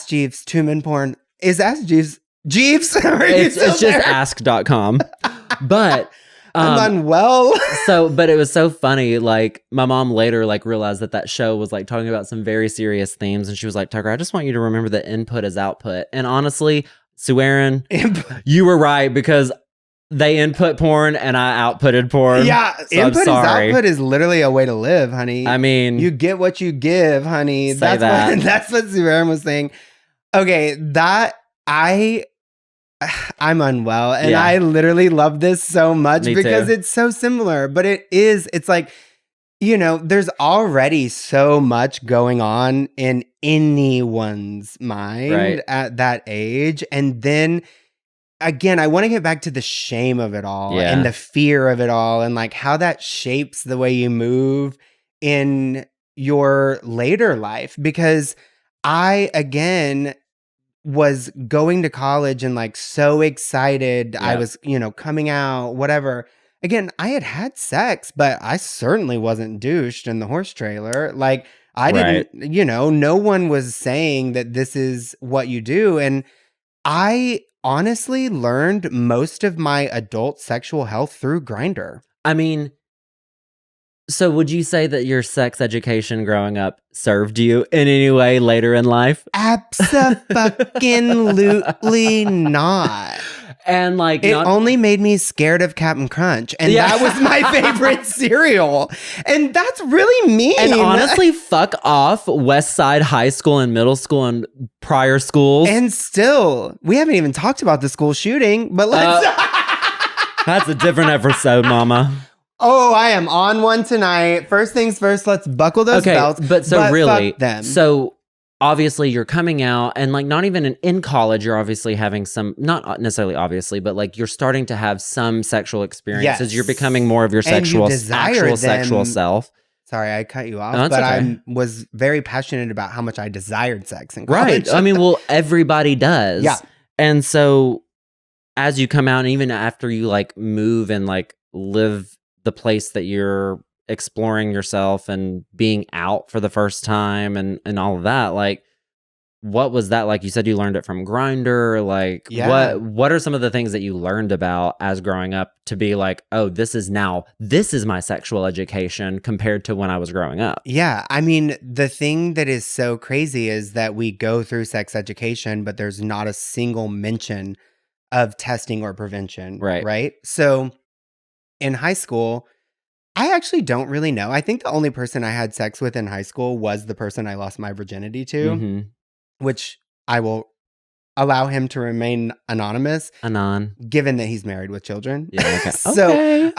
[SPEAKER 1] Jeeves, two men porn. Is Ask Jeeves?
[SPEAKER 2] It's just ask.com. But
[SPEAKER 1] I'm unwell.
[SPEAKER 2] But it was so funny. Like, my mom later realized that show was talking about some very serious themes, and she was like, Tucker, I just want you to remember that input is output. And honestly, Sue Aaron, you were right, because they input porn and I outputted porn.
[SPEAKER 1] Yeah,
[SPEAKER 2] so
[SPEAKER 1] input is
[SPEAKER 2] sorry.
[SPEAKER 1] output is literally a way to live, honey.
[SPEAKER 2] I mean,
[SPEAKER 1] you get what you give, honey.
[SPEAKER 2] That's
[SPEAKER 1] what Sue Aaron was saying. Okay, I'm unwell, and I literally love this so much because it's so similar. But it's like, there's already so much going on in anyone's mind at that age. And then again, I want to get back to the shame of it all and the fear of it all, and how that shapes the way you move in your later life. Because I, again, was going to college and so excited. Yeah. I was, coming out, whatever. Again, I had sex, but I certainly wasn't douched in the horse trailer. I didn't, no one was saying that this is what you do. And I honestly learned most of my adult sexual health through Grindr.
[SPEAKER 2] I mean, so would you say that your sex education growing up served you in any way later in life? Abso-fucking-lutely not. And it
[SPEAKER 1] only made me scared of Captain Crunch. And that was my favorite cereal. And that's really mean.
[SPEAKER 2] And honestly, fuck off West Side High School and middle school and prior schools.
[SPEAKER 1] And still, we haven't even talked about the school shooting, but let's...
[SPEAKER 2] That's a different episode, mama.
[SPEAKER 1] Oh, I am on one tonight. First things first, let's buckle those belts.
[SPEAKER 2] But really,
[SPEAKER 1] fuck them.
[SPEAKER 2] So obviously you're coming out, and not even in college, you're obviously having some, not necessarily obviously, but you're starting to have some sexual experiences. Yes. You're becoming more of your sexual self.
[SPEAKER 1] Sorry, I cut you off,
[SPEAKER 2] no,
[SPEAKER 1] but
[SPEAKER 2] okay.
[SPEAKER 1] I was very passionate about how much I desired sex in college.
[SPEAKER 2] Right. I mean, well, everybody does.
[SPEAKER 1] Yeah.
[SPEAKER 2] And so as you come out, and even after you move and live the place that you're exploring yourself and being out for the first time and all of that, what was that like? You said you learned it from Grindr. What are some of the things that you learned about as growing up to be oh, this is my sexual education compared to when I was growing up?
[SPEAKER 1] Yeah. I mean, the thing that is so crazy is that we go through sex education, but there's not a single mention of testing or prevention. Right. So in high school, I actually don't really know. I think the only person I had sex with in high school was the person I lost my virginity to, which I will allow him to remain anonymous. Given that he's married with children.
[SPEAKER 2] Yeah, okay.
[SPEAKER 1] So,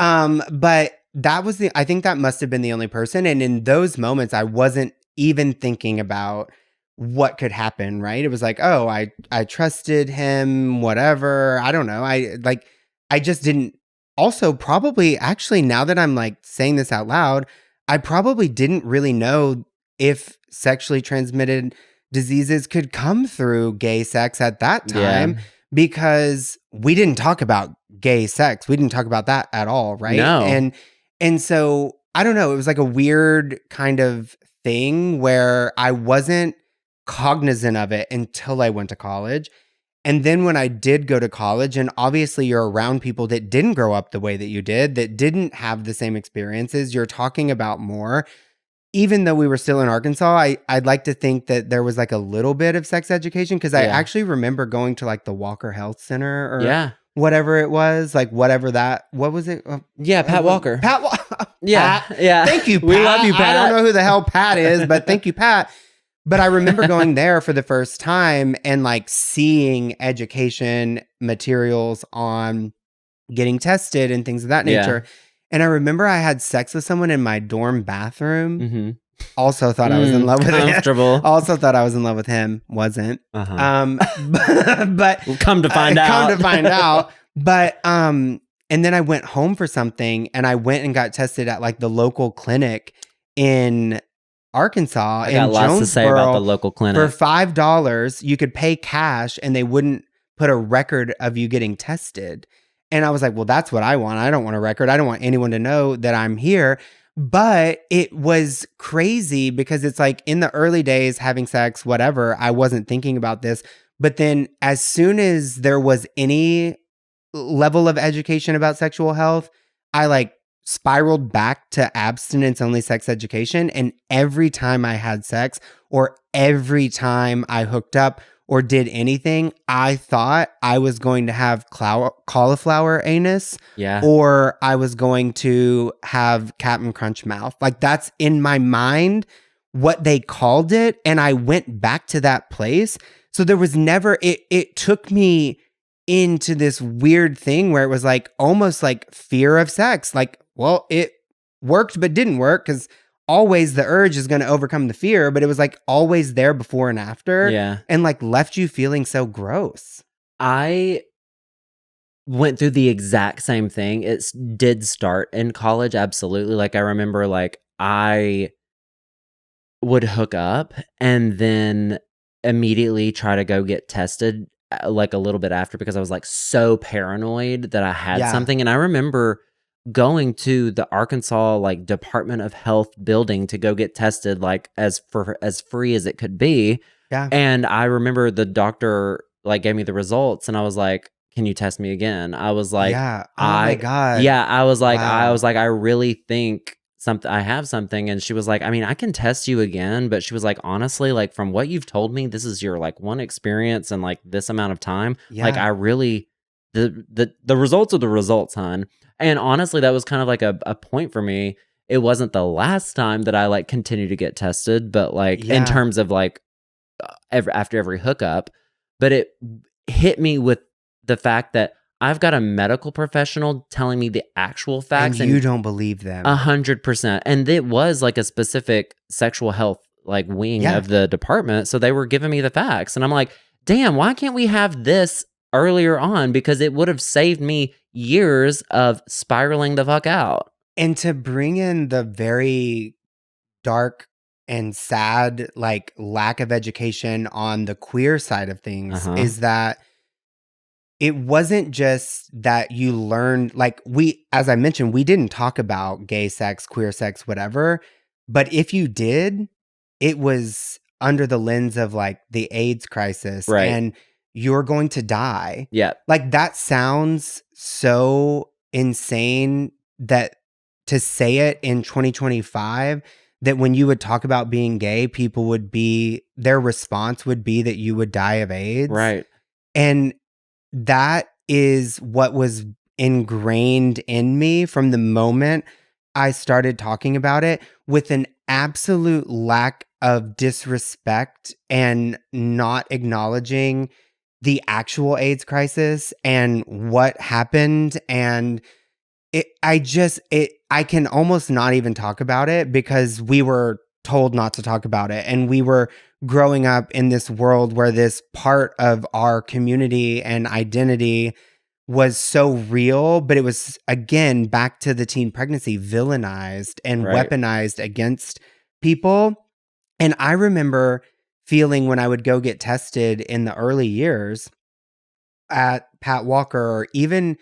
[SPEAKER 1] but I think that must have been the only person. And in those moments, I wasn't even thinking about what could happen, right? It was oh, I trusted him, whatever. I don't know. I just didn't. Also, probably, actually, now that I'm saying this out loud, I probably didn't really know if sexually transmitted diseases could come through gay sex at that time, because we didn't talk about gay sex. We didn't talk about that at all, right?
[SPEAKER 2] No.
[SPEAKER 1] And so, I don't know, it was a weird kind of thing where I wasn't cognizant of it until I went to college. And then when I did go to college, and obviously you're around people that didn't grow up the way that you did, that didn't have the same experiences, you're talking about more. Even though we were still in Arkansas, I'd like to think that there was a little bit of sex education, because I actually remember going to the Walker Health Center or whatever it was, whatever that, what was it?
[SPEAKER 2] Pat Walker.
[SPEAKER 1] Pat Walker.
[SPEAKER 2] Yeah. Yeah.
[SPEAKER 1] Thank you, Pat.
[SPEAKER 2] We love you, Pat.
[SPEAKER 1] I don't know who the hell Pat is, but thank you, Pat. But I remember going there for the first time and seeing education materials on getting tested and things of that nature. And I remember I had sex with someone in my dorm bathroom Also thought I was in love with him.
[SPEAKER 2] Comfortable.
[SPEAKER 1] Also thought I was in love with him. Wasn't. But
[SPEAKER 2] come to find out.
[SPEAKER 1] Come to find out. But and then I went home for something, and I went and got tested at like the local clinic in Arkansas.
[SPEAKER 2] I got lots to say about the local clinic.
[SPEAKER 1] For $5, you could pay cash, and they wouldn't put a record of you getting tested. And I was like, well, that's what I want. I don't want a record. I don't want anyone to know that I'm here. But it was crazy because it's like in the early days, having sex, whatever, I wasn't thinking about this. But then as soon as there was any level of education about sexual health, I like spiraled back to abstinence-only sex education. And every time I had sex or every time I hooked up or did anything, I thought I was going to have cauliflower anus, or I was going to have Captain Crunch mouth. Like that's in my mind what they called it, and I went back to that place. So there was never it took me into this weird thing where it was like almost like fear of sex. Like, well, it worked but didn't work because always the urge is going to overcome the fear, but it was like always there before and after.
[SPEAKER 2] Yeah.
[SPEAKER 1] And like left you feeling so gross.
[SPEAKER 2] I went through the exact same thing. It did start in college. Absolutely. Like I remember like I would hook up and then immediately try to go get tested like a little bit after because I was like so paranoid that I had something. And I remember going to the Arkansas like Department of Health building to go get tested like as free as it could be.
[SPEAKER 1] Yeah.
[SPEAKER 2] And I remember the doctor like gave me the results and I was like, can you test me again? I was like,
[SPEAKER 1] yeah. Oh my God.
[SPEAKER 2] Yeah. I was like,
[SPEAKER 1] Wow.
[SPEAKER 2] I really think I have something. And she was like, I mean, I can test you again, but she was like, honestly, like from what you've told me, this is your like one experience and like this amount of time.
[SPEAKER 1] Yeah.
[SPEAKER 2] Like I really, the results are the results, hon. And honestly, that was kind of like a point for me. It wasn't the last time that I like continued to get tested, but like in terms of like after every hookup, but it hit me with the fact that I've got a medical professional telling me the actual facts.
[SPEAKER 1] And you don't believe them.
[SPEAKER 2] 100%. And it was like a specific sexual health like wing of the department. So they were giving me the facts. And I'm like, damn, why can't we have this earlier on? Because it would have saved me years of spiraling the fuck out.
[SPEAKER 1] And to bring in the very dark and sad like lack of education on the queer side of things is that it wasn't just that you learned, like as I mentioned, we didn't talk about gay sex, queer sex, whatever. But if you did, it was under the lens of like the AIDS crisis and you're going to die.
[SPEAKER 2] Yeah.
[SPEAKER 1] Like that sounds so insane that to say it in 2025, that when you would talk about being gay, their response would be that you would die of AIDS.
[SPEAKER 2] Right.
[SPEAKER 1] And that is what was ingrained in me from the moment I started talking about it, with an absolute lack of disrespect and not acknowledging the actual AIDS crisis and what happened. And I can almost not even talk about it because we were told not to talk about it. And we were growing up in this world where this part of our community and identity was so real, but it was, again, back to the teen pregnancy, villainized and weaponized against people. And I remember feeling when I would go get tested in the early years at Pat Walker, or even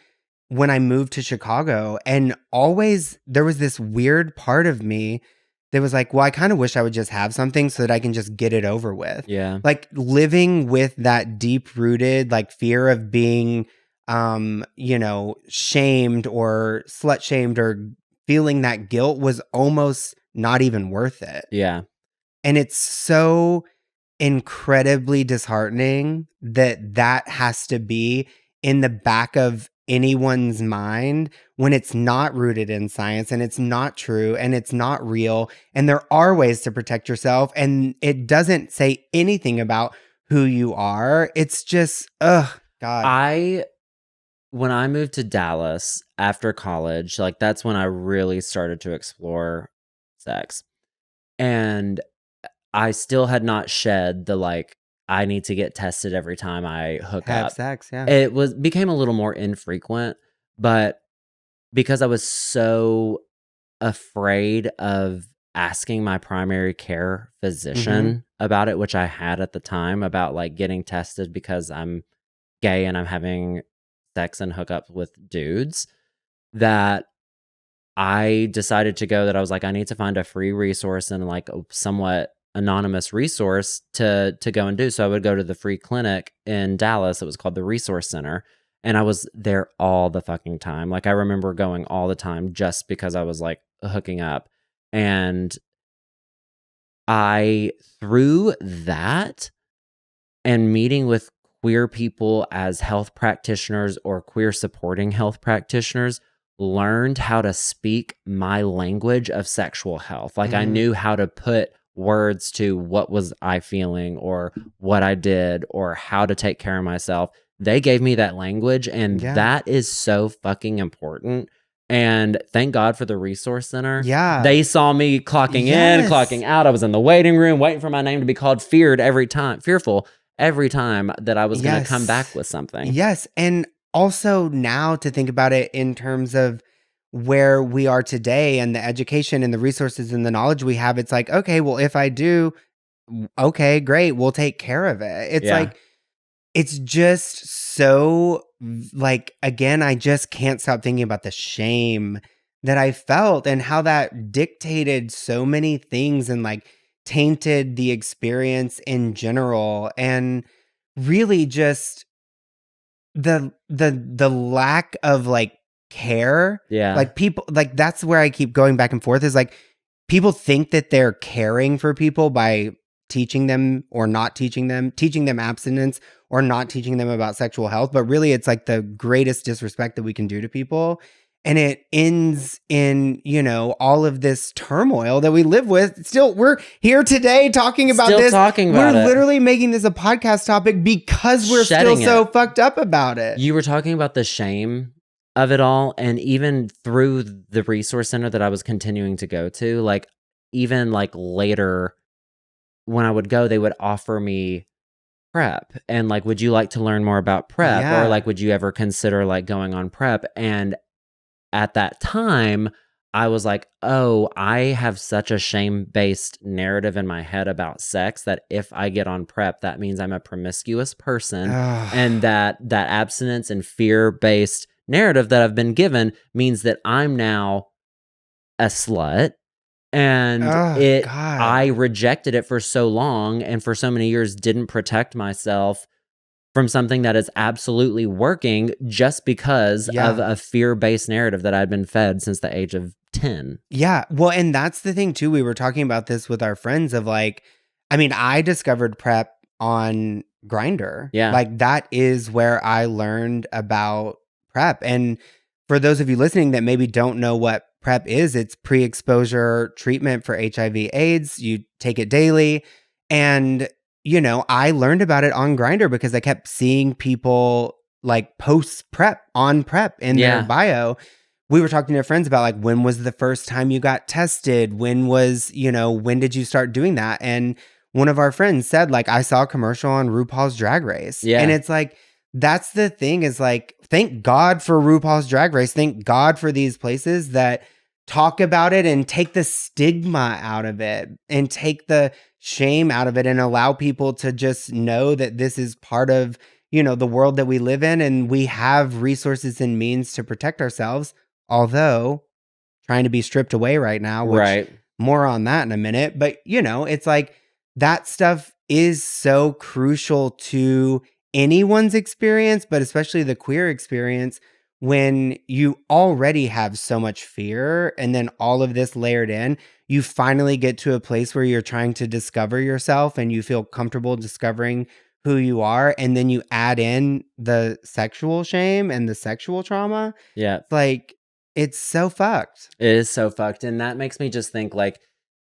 [SPEAKER 1] when I moved to Chicago, and always there was this weird part of me that was like, well, I kind of wish I would just have something so that I can just get it over with.
[SPEAKER 2] Yeah.
[SPEAKER 1] Like living with that deep rooted like fear of being, shamed or slut shamed or feeling that guilt was almost not even worth it.
[SPEAKER 2] Yeah.
[SPEAKER 1] And it's so incredibly disheartening that has to be in the back of anyone's mind when it's not rooted in science and it's not true and it's not real. And there are ways to protect yourself, and it doesn't say anything about who you are. It's just, God.
[SPEAKER 2] When I moved to Dallas after college, like that's when I really started to explore sex. And I still had not shed the like, I need to get tested every time I hook
[SPEAKER 1] Have
[SPEAKER 2] up.
[SPEAKER 1] sex, yeah.
[SPEAKER 2] It became a little more infrequent, but because I was so afraid of asking my primary care physician about it, which I had at the time, about like getting tested because I'm gay and I'm having sex and hookups with dudes, that I decided to go, that I was like, I need to find a free resource and like a somewhat anonymous resource to go and do. So I would go to the free clinic in Dallas. It was called the Resource Center. And I was there all the fucking time. Like I remember going all the time just because I was like hooking up. And I, through that and meeting with queer people as health practitioners or queer supporting health practitioners, learned how to speak my language of sexual health. Like I knew how to put words to what was I feeling or what I did or how to take care of myself. They gave me that language, and that is so fucking important. And thank God for the Resource Center.
[SPEAKER 1] Yeah.
[SPEAKER 2] They saw me clocking in, clocking out. I was in the waiting room waiting for my name to be called, fearful every time that I was going to come back with something.
[SPEAKER 1] Yes. And also now to think about it in terms of where we are today and the education and the resources and the knowledge we have, it's like, okay, well, if I do, okay, great, we'll take care of it. It's like, it's just so like, again, I just can't stop thinking about the shame that I felt and how that dictated so many things and like tainted the experience in general. And really just the lack of like care.
[SPEAKER 2] Yeah.
[SPEAKER 1] Like people, like that's where I keep going back and forth, is like people think that they're caring for people by teaching them or not teaching them abstinence or not teaching them about sexual health. But really it's like the greatest disrespect that we can do to people. And it ends in, you know, all of this turmoil that we live with. Still, we're here today talking about this. We're literally making this a podcast topic because we're still so fucked up about it.
[SPEAKER 2] You were talking about the shame of it all. And even through the Resource Center that I was continuing to go to, like even like later when I would go, they would offer me PrEP and like, would you like to learn more about PrEP? Or like, would you ever consider like going on PrEP? And at that time, I was like, oh, I have such a shame-based narrative in my head about sex that if I get on PrEP, that means I'm a promiscuous person. And that abstinence and fear-based narrative that I've been given means that I'm now a slut. And I rejected it for so long and for so many years didn't protect myself from something that is absolutely working just because of a fear-based narrative that I'd been fed since the age of 10.
[SPEAKER 1] Yeah. Well, and that's the thing too. We were talking about this with our friends of like, I mean, I discovered PrEP on Grindr.
[SPEAKER 2] Yeah.
[SPEAKER 1] Like that is where I learned about PrEP. And for those of you listening that maybe don't know what PrEP is, it's pre-exposure treatment for HIV/AIDS. You take it daily. And you know, I learned about it on Grindr because I kept seeing people like post PrEP on PrEP in their bio. We were talking to our friends about like, when was the first time you got tested? When did you start doing that? And one of our friends said like, I saw a commercial on RuPaul's Drag Race.
[SPEAKER 2] Yeah.
[SPEAKER 1] And it's like, that's the thing, is like, thank God for RuPaul's Drag Race. Thank God for these places that talk about it and take the stigma out of it and take the shame out of it and allow people to just know that this is part of, you know, the world that we live in, and we have resources and means to protect ourselves, although trying to be stripped away right now, which more on that in a minute. But, you know, it's like that stuff is so crucial to anyone's experience, but especially the queer experience, when you already have so much fear and then all of this layered in, you finally get to a place where you're trying to discover yourself and you feel comfortable discovering who you are. And then you add in the sexual shame and the sexual trauma.
[SPEAKER 2] Yeah.
[SPEAKER 1] Like, it's so fucked.
[SPEAKER 2] It is so fucked. And that makes me just think like,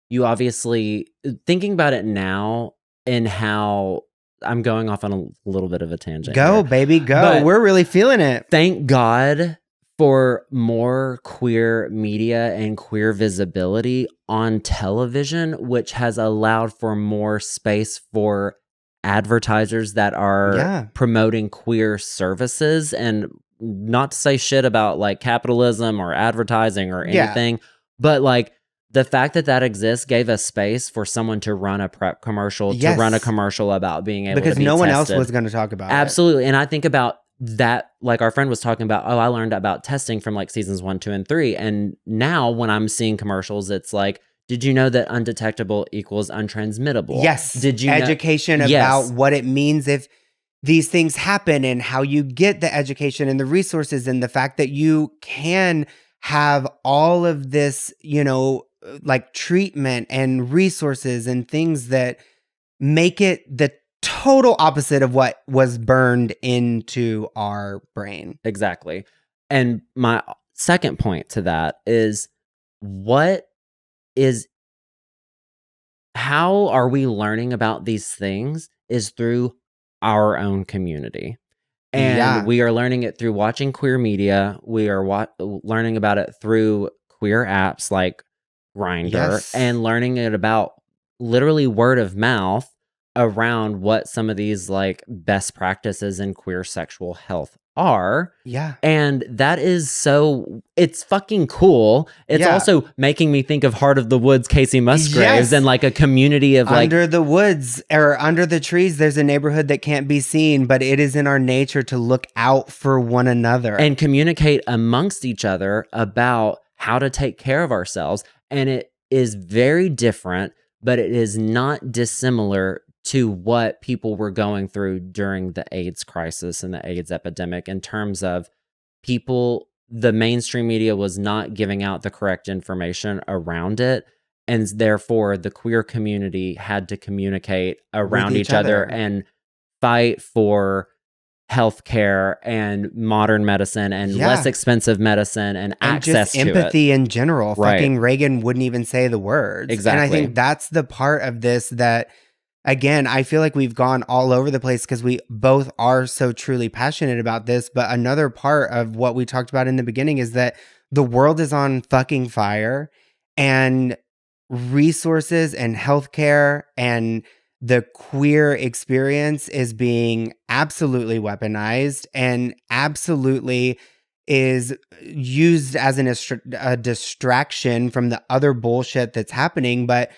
[SPEAKER 2] you obviously, thinking about it now and how I'm going off on a little bit of a tangent.
[SPEAKER 1] Go,
[SPEAKER 2] here.
[SPEAKER 1] baby, go.
[SPEAKER 2] But
[SPEAKER 1] we're really feeling it.
[SPEAKER 2] Thank God for more queer media and queer visibility on television, which has allowed for more space for advertisers that are promoting queer services. And not to say shit about like capitalism or advertising or anything, but like the fact that that exists gave a space for someone to run a PrEP commercial, to run a commercial about being able to be tested.
[SPEAKER 1] Because no one else was going to talk about it.
[SPEAKER 2] Absolutely. And I think about that, like our friend was talking about, I learned about testing from like seasons 1, 2, and 3. And now when I'm seeing commercials, it's like, did you know that undetectable equals untransmittable?
[SPEAKER 1] Yes.
[SPEAKER 2] Did you
[SPEAKER 1] education about what it means if these things happen, and how you get the education and the resources, and the fact that you can have all of this, like treatment and resources and things that make it the total opposite of what was burned into our brain.
[SPEAKER 2] Exactly. And my second point to that is, how are we learning about these things is through our own community. And we are learning it through watching queer media. We are learning about it through queer apps like Grindr, and learning it about literally word of mouth around what some of these like best practices in queer sexual health are. And that is it's fucking cool. It's also making me think of Heart of the Woods, Casey Musgraves, and like a community of like
[SPEAKER 1] under the woods or under the trees, there's a neighborhood that can't be seen, but it is in our nature to look out for one another
[SPEAKER 2] and communicate amongst each other about how to take care of ourselves. And it is very different, but it is not dissimilar to what people were going through during the AIDS crisis and the AIDS epidemic, in terms of the mainstream media was not giving out the correct information around it. And therefore the queer community had to communicate around each other and fight for healthcare and modern medicine and less expensive medicine and access
[SPEAKER 1] just empathy
[SPEAKER 2] to it.
[SPEAKER 1] In general. Fucking Reagan wouldn't even say the words.
[SPEAKER 2] Exactly.
[SPEAKER 1] And I think that's the part of this that, again, I feel like we've gone all over the place because we both are so truly passionate about this. But another part of what we talked about in the beginning is that the world is on fucking fire, and resources and healthcare and the queer experience is being absolutely weaponized and absolutely is used as a distraction from the other bullshit that's happening. But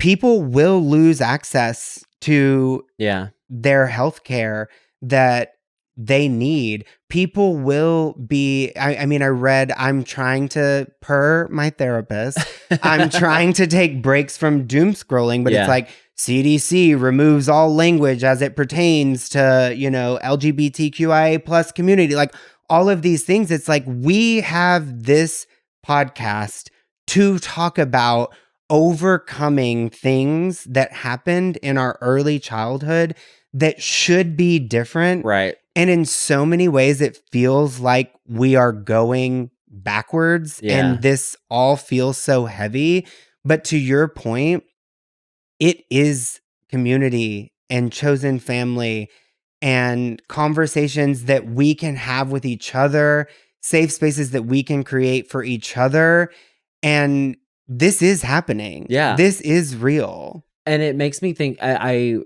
[SPEAKER 1] people will lose access to their healthcare that they need. People will be, I'm trying to, per my therapist, I'm trying to take breaks from doom scrolling, but it's like CDC removes all language as it pertains to, LGBTQIA plus community, like all of these things. It's like, we have this podcast to talk about overcoming things that happened in our early childhood that should be different.
[SPEAKER 2] Right.
[SPEAKER 1] And in so many ways, it feels like we are going backwards, and this all feels so heavy. But to your point, it is community and chosen family and conversations that we can have with each other, safe spaces that we can create for each other. And this is happening. This is real.
[SPEAKER 2] And it makes me think, I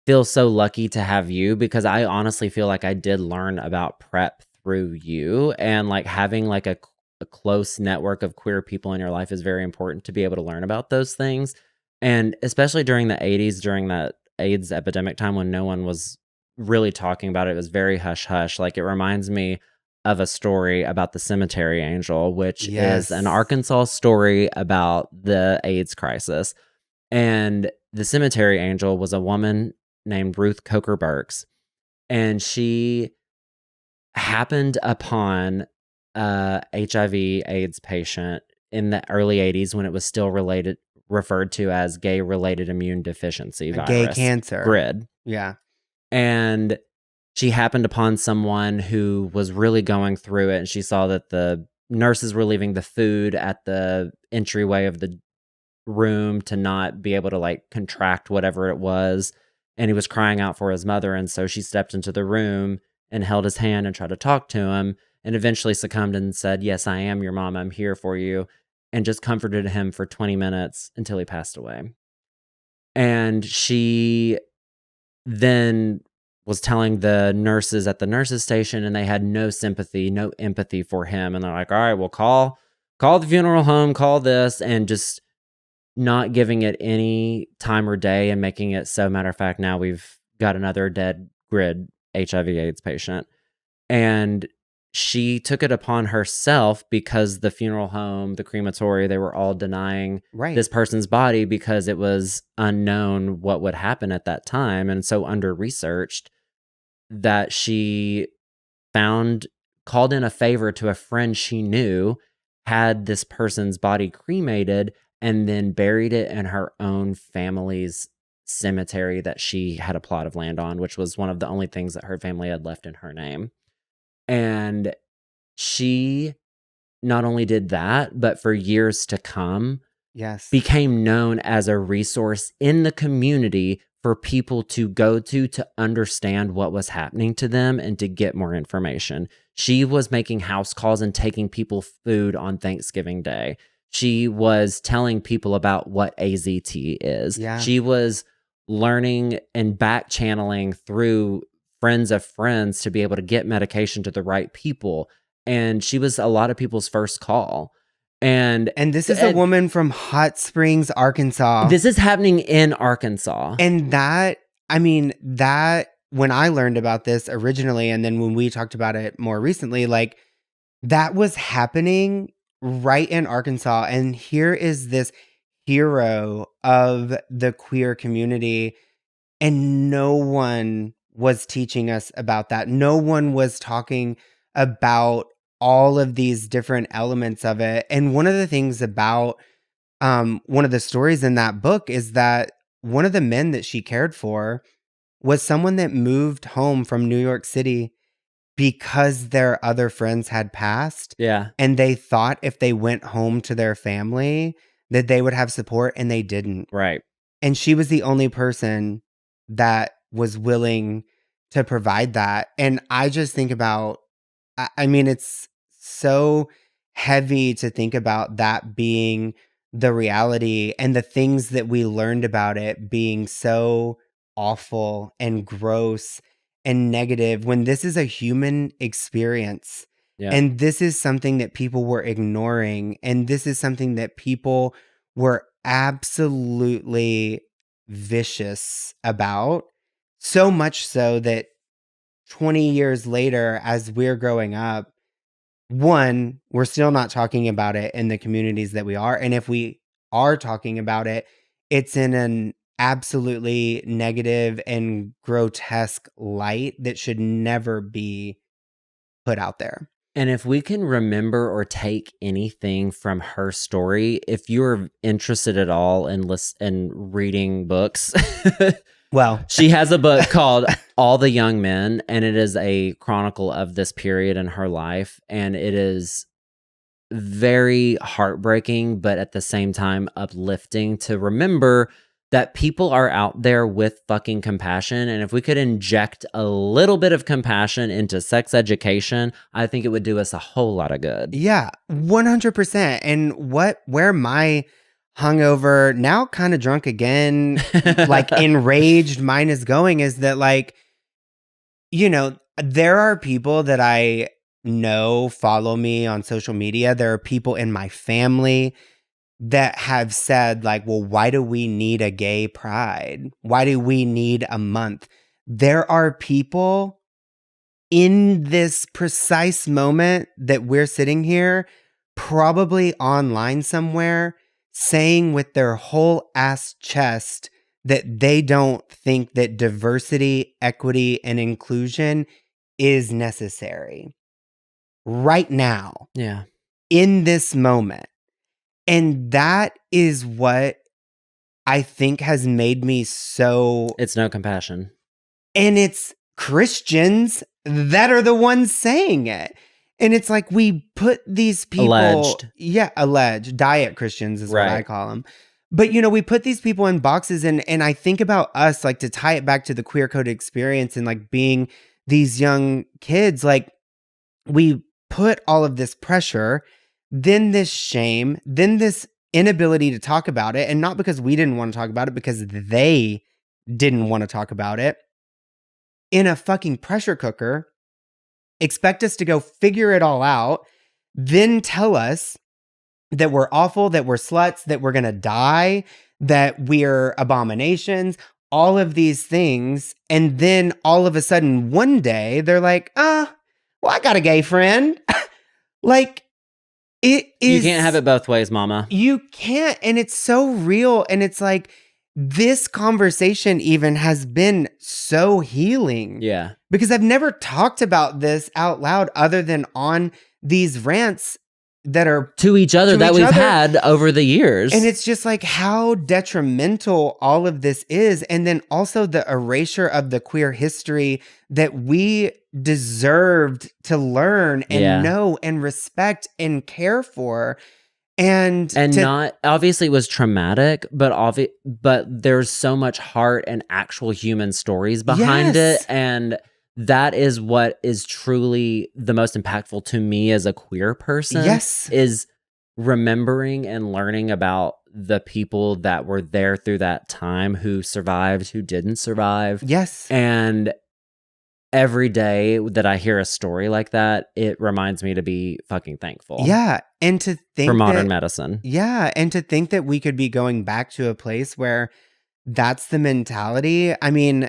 [SPEAKER 2] feel so lucky to have you, because I honestly feel like I did learn about PrEP through you, and like having like a close network of queer people in your life is very important to be able to learn about those things. And especially during the 80s, during that AIDS epidemic time when no one was really talking about it, it was very hush hush. Like, it reminds me of a story about the Cemetery Angel, which is an Arkansas story about the AIDS crisis. And the Cemetery Angel was a woman named Ruth Coker Burks, and she happened upon a HIV AIDS patient in the early 80s when it was still referred to as gay-related immune deficiency virus.
[SPEAKER 1] Gay cancer.
[SPEAKER 2] GRID.
[SPEAKER 1] Yeah.
[SPEAKER 2] And she happened upon someone who was really going through it, and she saw that the nurses were leaving the food at the entryway of the room to not be able to like contract whatever it was. And he was crying out for his mother. And so she stepped into the room and held his hand and tried to talk to him. and eventually succumbed and said, "Yes, I am your mom. I'm here for you," and just comforted him for 20 minutes until he passed away. And she then was telling the nurses at the nurses station, and they had no sympathy, no empathy for him. And they're like, "All right, well, call the funeral home, call this," and just not giving it any time or day and making it so, matter of fact, now we've got another dead grid HIV/AIDS patient. And she took it upon herself, because the funeral home, the crematory, they were all denying this person's body because it was unknown what would happen at that time, and so under researched, that she called in a favor to a friend she knew, had this person's body cremated, and then buried it in her own family's cemetery that she had a plot of land on, which was one of the only things that her family had left in her name. And she not only did that, but for years to come, became known as a resource in the community for people to go to understand what was happening to them and to get more information. She was making house calls and taking people food on Thanksgiving Day. She was telling people about what AZT is.
[SPEAKER 1] Yeah.
[SPEAKER 2] She was learning and back channeling through friends of friends to be able to get medication to the right people. And she was a lot of people's first call. And
[SPEAKER 1] this is a woman from Hot Springs, Arkansas.
[SPEAKER 2] This is happening in Arkansas.
[SPEAKER 1] And that when I learned about this originally, and then when we talked about it more recently, like, that was happening right in Arkansas. And here is this hero of the queer community, and no one was teaching us about that. No one was talking about all of these different elements of it. And one of the things about one of the stories in that book is that one of the men that she cared for was someone that moved home from New York City because their other friends had passed.
[SPEAKER 2] Yeah.
[SPEAKER 1] And they thought if they went home to their family that they would have support, and they didn't.
[SPEAKER 2] Right.
[SPEAKER 1] And she was the only person that was willing to provide that. And I just think about, I mean, it's so heavy to think about that being the reality, and the things that we learned about it being so awful and gross and negative, when this is a human experience.
[SPEAKER 2] Yeah.
[SPEAKER 1] And this is something that people were ignoring. And this is something that people were absolutely vicious about. So much so that 20 years later, as we're growing up, one, we're still not talking about it in the communities that we are. And if we are talking about it, it's in an absolutely negative and grotesque light that should never be put out there.
[SPEAKER 2] And if we can remember or take anything from her story, if you're interested at all in reading books,
[SPEAKER 1] well,
[SPEAKER 2] she has a book called All the Young Men, and it is a chronicle of this period in her life. And it is very heartbreaking, but at the same time uplifting to remember that people are out there with fucking compassion. And if we could inject a little bit of compassion into sex education, I think it would do us a whole lot of good.
[SPEAKER 1] Yeah, 100%. And where my hungover, now kind of drunk again, like enraged mind is going, is that, like, you know, there are people that I know follow me on social media. There are people in my family that have said, like, well, why do we need a gay pride? Why do we need a month? There are people in this precise moment that we're sitting here, probably online somewhere, saying with their whole ass chest that they don't think that diversity, equity, and inclusion is necessary right now.
[SPEAKER 2] Yeah.
[SPEAKER 1] In this moment. And that is what I think has made me so...
[SPEAKER 2] It's no compassion.
[SPEAKER 1] And it's Christians that are the ones saying it. And it's like, we put these people...
[SPEAKER 2] Alleged.
[SPEAKER 1] Yeah, alleged. Diet Christians is what I call them. But, you know, we put these people in boxes, and I think about us, like, to tie it back to the queer code experience and, like, being these young kids, like, we put all of this pressure, then this shame, then this inability to talk about it. And not because we didn't want to talk about it, because they didn't want to talk about it, in a fucking pressure cooker, expect us to go figure it all out, then tell us that we're awful, that we're sluts, that we're going to die, that we're abominations, all of these things. And then all of a sudden, one day, they're like, well, I got a gay friend. Like, it is...
[SPEAKER 2] You can't have it both ways, mama.
[SPEAKER 1] You can't. And it's so real. And it's like, this conversation even has been so healing.
[SPEAKER 2] Yeah.
[SPEAKER 1] Because I've never talked about this out loud other than on these rants that are
[SPEAKER 2] to each other that we've had over the years.
[SPEAKER 1] And it's just like how detrimental all of this is. And then also the erasure of the queer history that we deserved to learn and know and respect and care for. And
[SPEAKER 2] not obviously it was traumatic, but there's so much heart and actual human stories behind it. And that is what is truly the most impactful to me as a queer person.
[SPEAKER 1] Yes.
[SPEAKER 2] Is remembering and learning about the people that were there through that time, who survived, who didn't survive.
[SPEAKER 1] Yes.
[SPEAKER 2] And every day that I hear a story like that, it reminds me to be fucking thankful.
[SPEAKER 1] Yeah. And to think
[SPEAKER 2] for modern medicine.
[SPEAKER 1] Yeah. And to think that we could be going back to a place where that's the mentality. I mean,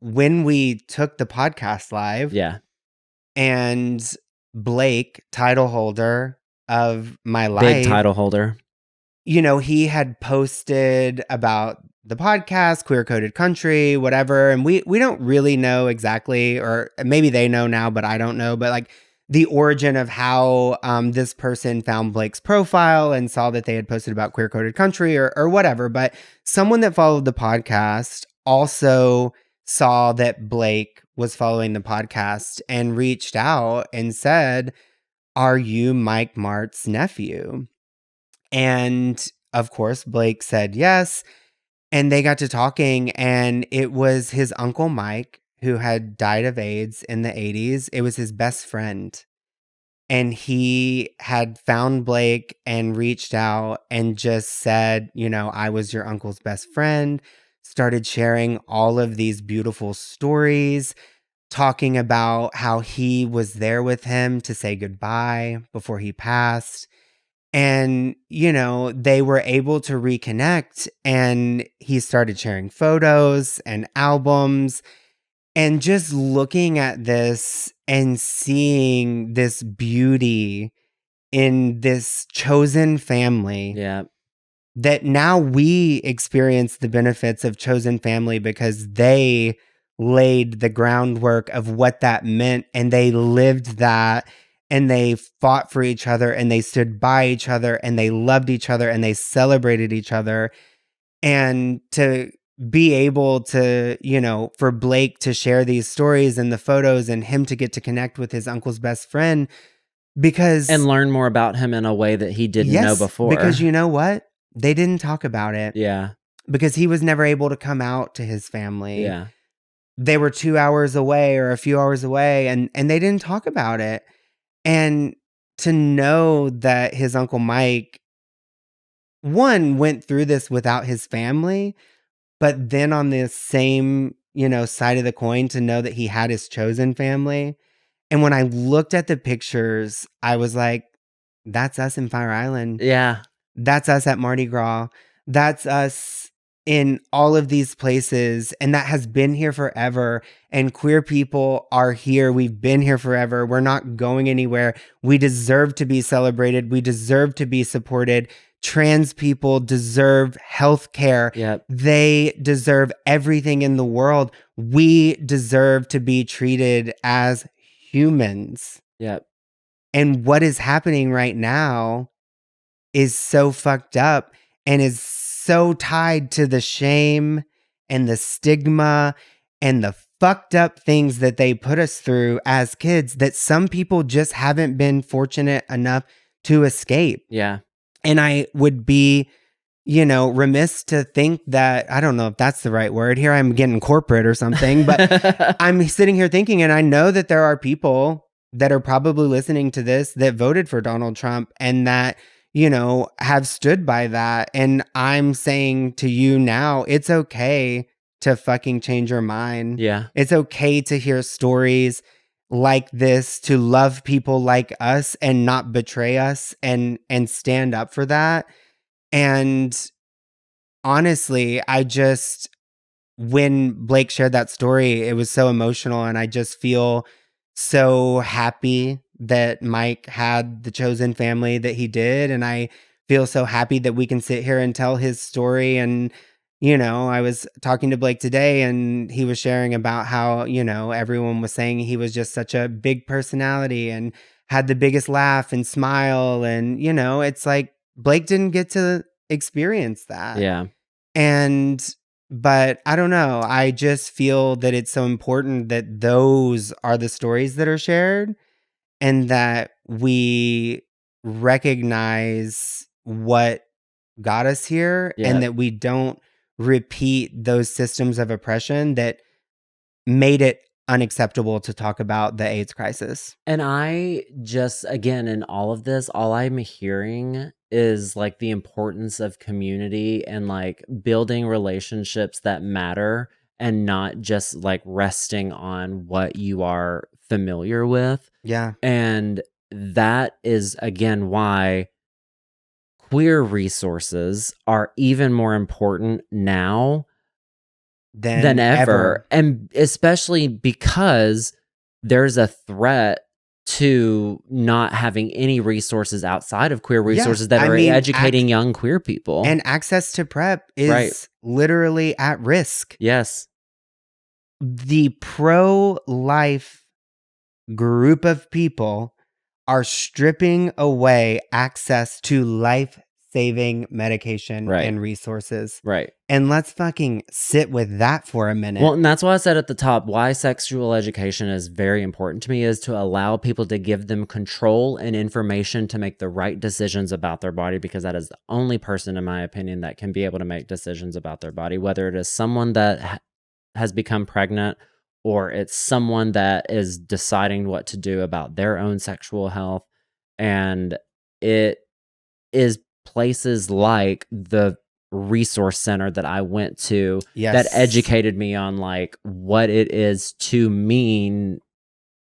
[SPEAKER 1] when we took the podcast live, and Blake, title holder of my life,
[SPEAKER 2] big title holder,
[SPEAKER 1] you know, he had posted about the podcast, Queer Coded Country, whatever, and we don't really know exactly, or maybe they know now, but I don't know, but like the origin of how this person found Blake's profile and saw that they had posted about Queer Coded Country or whatever. But someone that followed the podcast also saw that Blake was following the podcast and reached out and said, "Are you Mike Mart's nephew?" And of course, Blake said yes. And they got to talking, and it was his uncle Mike, who had died of AIDS in the 80s. It was his best friend. And he had found Blake and reached out and just said, you know, I was your uncle's best friend. Started sharing all of these beautiful stories, talking about how he was there with him to say goodbye before he passed. And, you know, they were able to reconnect, and he started sharing photos and albums, and just looking at this and seeing this beauty in this chosen family.
[SPEAKER 2] Yeah.
[SPEAKER 1] That now we experience the benefits of chosen family because they laid the groundwork of what that meant, and they lived that. And they fought for each other, and they stood by each other, and they loved each other, and they celebrated each other. And to be able to, you know, for Blake to share these stories and the photos, and him to get to connect with his uncle's best friend, because...
[SPEAKER 2] And learn more about him in a way that he didn't know before.
[SPEAKER 1] Because you know what? They didn't talk about it.
[SPEAKER 2] Yeah.
[SPEAKER 1] Because he was never able to come out to his family.
[SPEAKER 2] Yeah.
[SPEAKER 1] They were 2 hours away or a few hours away, and they didn't talk about it. And to know that his Uncle Mike, one, went through this without his family, but then on the same, you know, side of the coin, to know that he had his chosen family. And when I looked at the pictures, I was like, that's us in Fire Island.
[SPEAKER 2] Yeah.
[SPEAKER 1] That's us at Mardi Gras. That's us in all of these places, and that has been here forever. And queer people are here. We've been here forever. We're not going anywhere. We deserve to be celebrated. We deserve to be supported. Trans people deserve health care.
[SPEAKER 2] Yep.
[SPEAKER 1] They deserve everything in the world. We deserve to be treated as humans.
[SPEAKER 2] Yep.
[SPEAKER 1] And what is happening right now is so fucked up and is so tied to the shame and the stigma and the fucked up things that they put us through as kids that some people just haven't been fortunate enough to escape.
[SPEAKER 2] Yeah.
[SPEAKER 1] And I would be, remiss to think that, I don't know if that's the right word. Here I'm getting corporate or something, but I'm sitting here thinking, and I know that there are people that are probably listening to this that voted for Donald Trump and that, have stood by that. And I'm saying to you now, it's okay to fucking change your mind.
[SPEAKER 2] Yeah.
[SPEAKER 1] It's okay to hear stories like this, to love people like us and not betray us and stand up for that. And honestly, when Blake shared that story, it was so emotional. And I just feel so happy that Mike had the chosen family that he did. And I feel so happy that we can sit here and tell his story. And, I was talking to Blake today and he was sharing about how, everyone was saying he was just such a big personality and had the biggest laugh and smile. And, it's like Blake didn't get to experience that.
[SPEAKER 2] Yeah.
[SPEAKER 1] But I don't know. I just feel that it's so important that those are the stories that are shared and that we recognize what got us here and that we don't repeat those systems of oppression that made it unacceptable to talk about the AIDS crisis.
[SPEAKER 2] And I just, again, in all of this, all I'm hearing is like the importance of community and like building relationships that matter and not just like resting on what you are familiar with.
[SPEAKER 1] Yeah.
[SPEAKER 2] And that is, again, why queer resources are even more important now than ever. And especially because there's a threat to not having any resources outside of queer resources that are educating young queer people.
[SPEAKER 1] And access to PrEP is literally at risk.
[SPEAKER 2] Yes.
[SPEAKER 1] The pro-life group of people are stripping away access to life-saving medication and resources.
[SPEAKER 2] Right.
[SPEAKER 1] And let's fucking sit with that for a minute.
[SPEAKER 2] Well, and that's why I said at the top, why sexual education is very important to me is to allow people to give them control and information to make the right decisions about their body, because that is the only person, in my opinion, that can be able to make decisions about their body, whether it is someone that has become pregnant or it's someone that is deciding what to do about their own sexual health. And it is places like the resource center that I went to that educated me on like what it is to mean,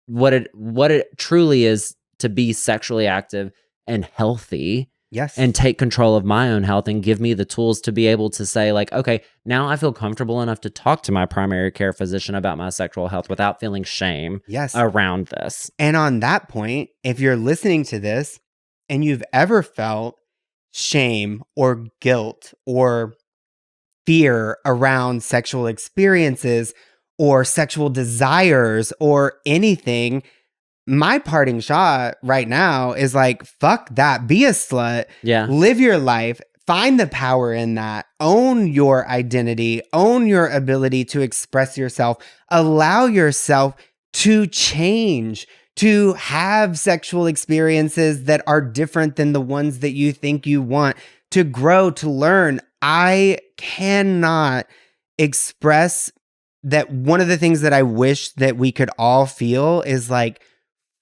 [SPEAKER 2] what it truly is to be sexually active and healthy.
[SPEAKER 1] Yes.
[SPEAKER 2] And take control of my own health and give me the tools to be able to say like, okay, now I feel comfortable enough to talk to my primary care physician about my sexual health without feeling shame around this.
[SPEAKER 1] And on that point, if you're listening to this and you've ever felt shame or guilt or fear around sexual experiences or sexual desires or anything, my parting shot right now is like, fuck that. Be a slut.
[SPEAKER 2] Yeah.
[SPEAKER 1] Live your life. Find the power in that. Own your identity. Own your ability to express yourself. Allow yourself to change, to have sexual experiences that are different than the ones that you think you want, to grow, to learn. I cannot express that one of the things that I wish that we could all feel is like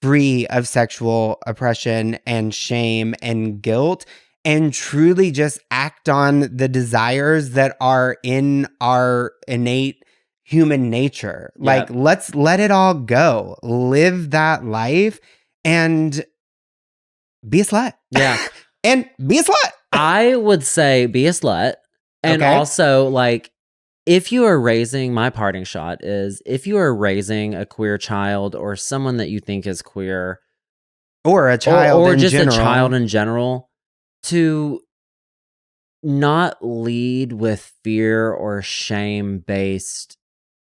[SPEAKER 1] free of sexual oppression and shame and guilt, and truly just act on the desires that are in our innate human nature. Like, let's let it all go. Live that life and be a slut.
[SPEAKER 2] Yeah.
[SPEAKER 1] And be a slut.
[SPEAKER 2] I would say be a slut. And also, like, if you are raising, my parting shot is, if you are raising a queer child or someone that you think is queer,
[SPEAKER 1] or a child
[SPEAKER 2] or
[SPEAKER 1] in
[SPEAKER 2] just
[SPEAKER 1] general,
[SPEAKER 2] a child in general, to not lead with fear or shame-based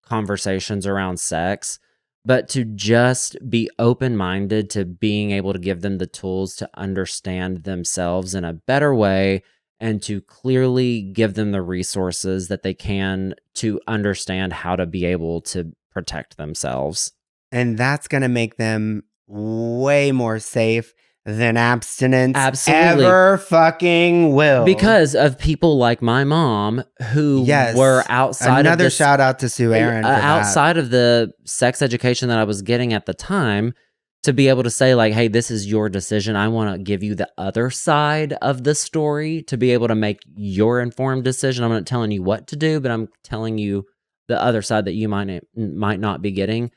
[SPEAKER 2] conversations around sex, but to just be open-minded to being able to give them the tools to understand themselves in a better way and to clearly give them the resources that they can to understand how to be able to protect themselves.
[SPEAKER 1] And that's going to make them way more safe. than abstinence
[SPEAKER 2] Absolutely.
[SPEAKER 1] ever fucking will.
[SPEAKER 2] Because of people like my mom who were outside
[SPEAKER 1] Another
[SPEAKER 2] of this,
[SPEAKER 1] shout out to Sue Aaron for
[SPEAKER 2] outside of the sex education that I was getting at the time, to be able to say like, hey, this is your decision. I want to give you the other side of the story to be able to make your informed decision. I'm not telling you what to do, but I'm telling you the other side that you might not be getting.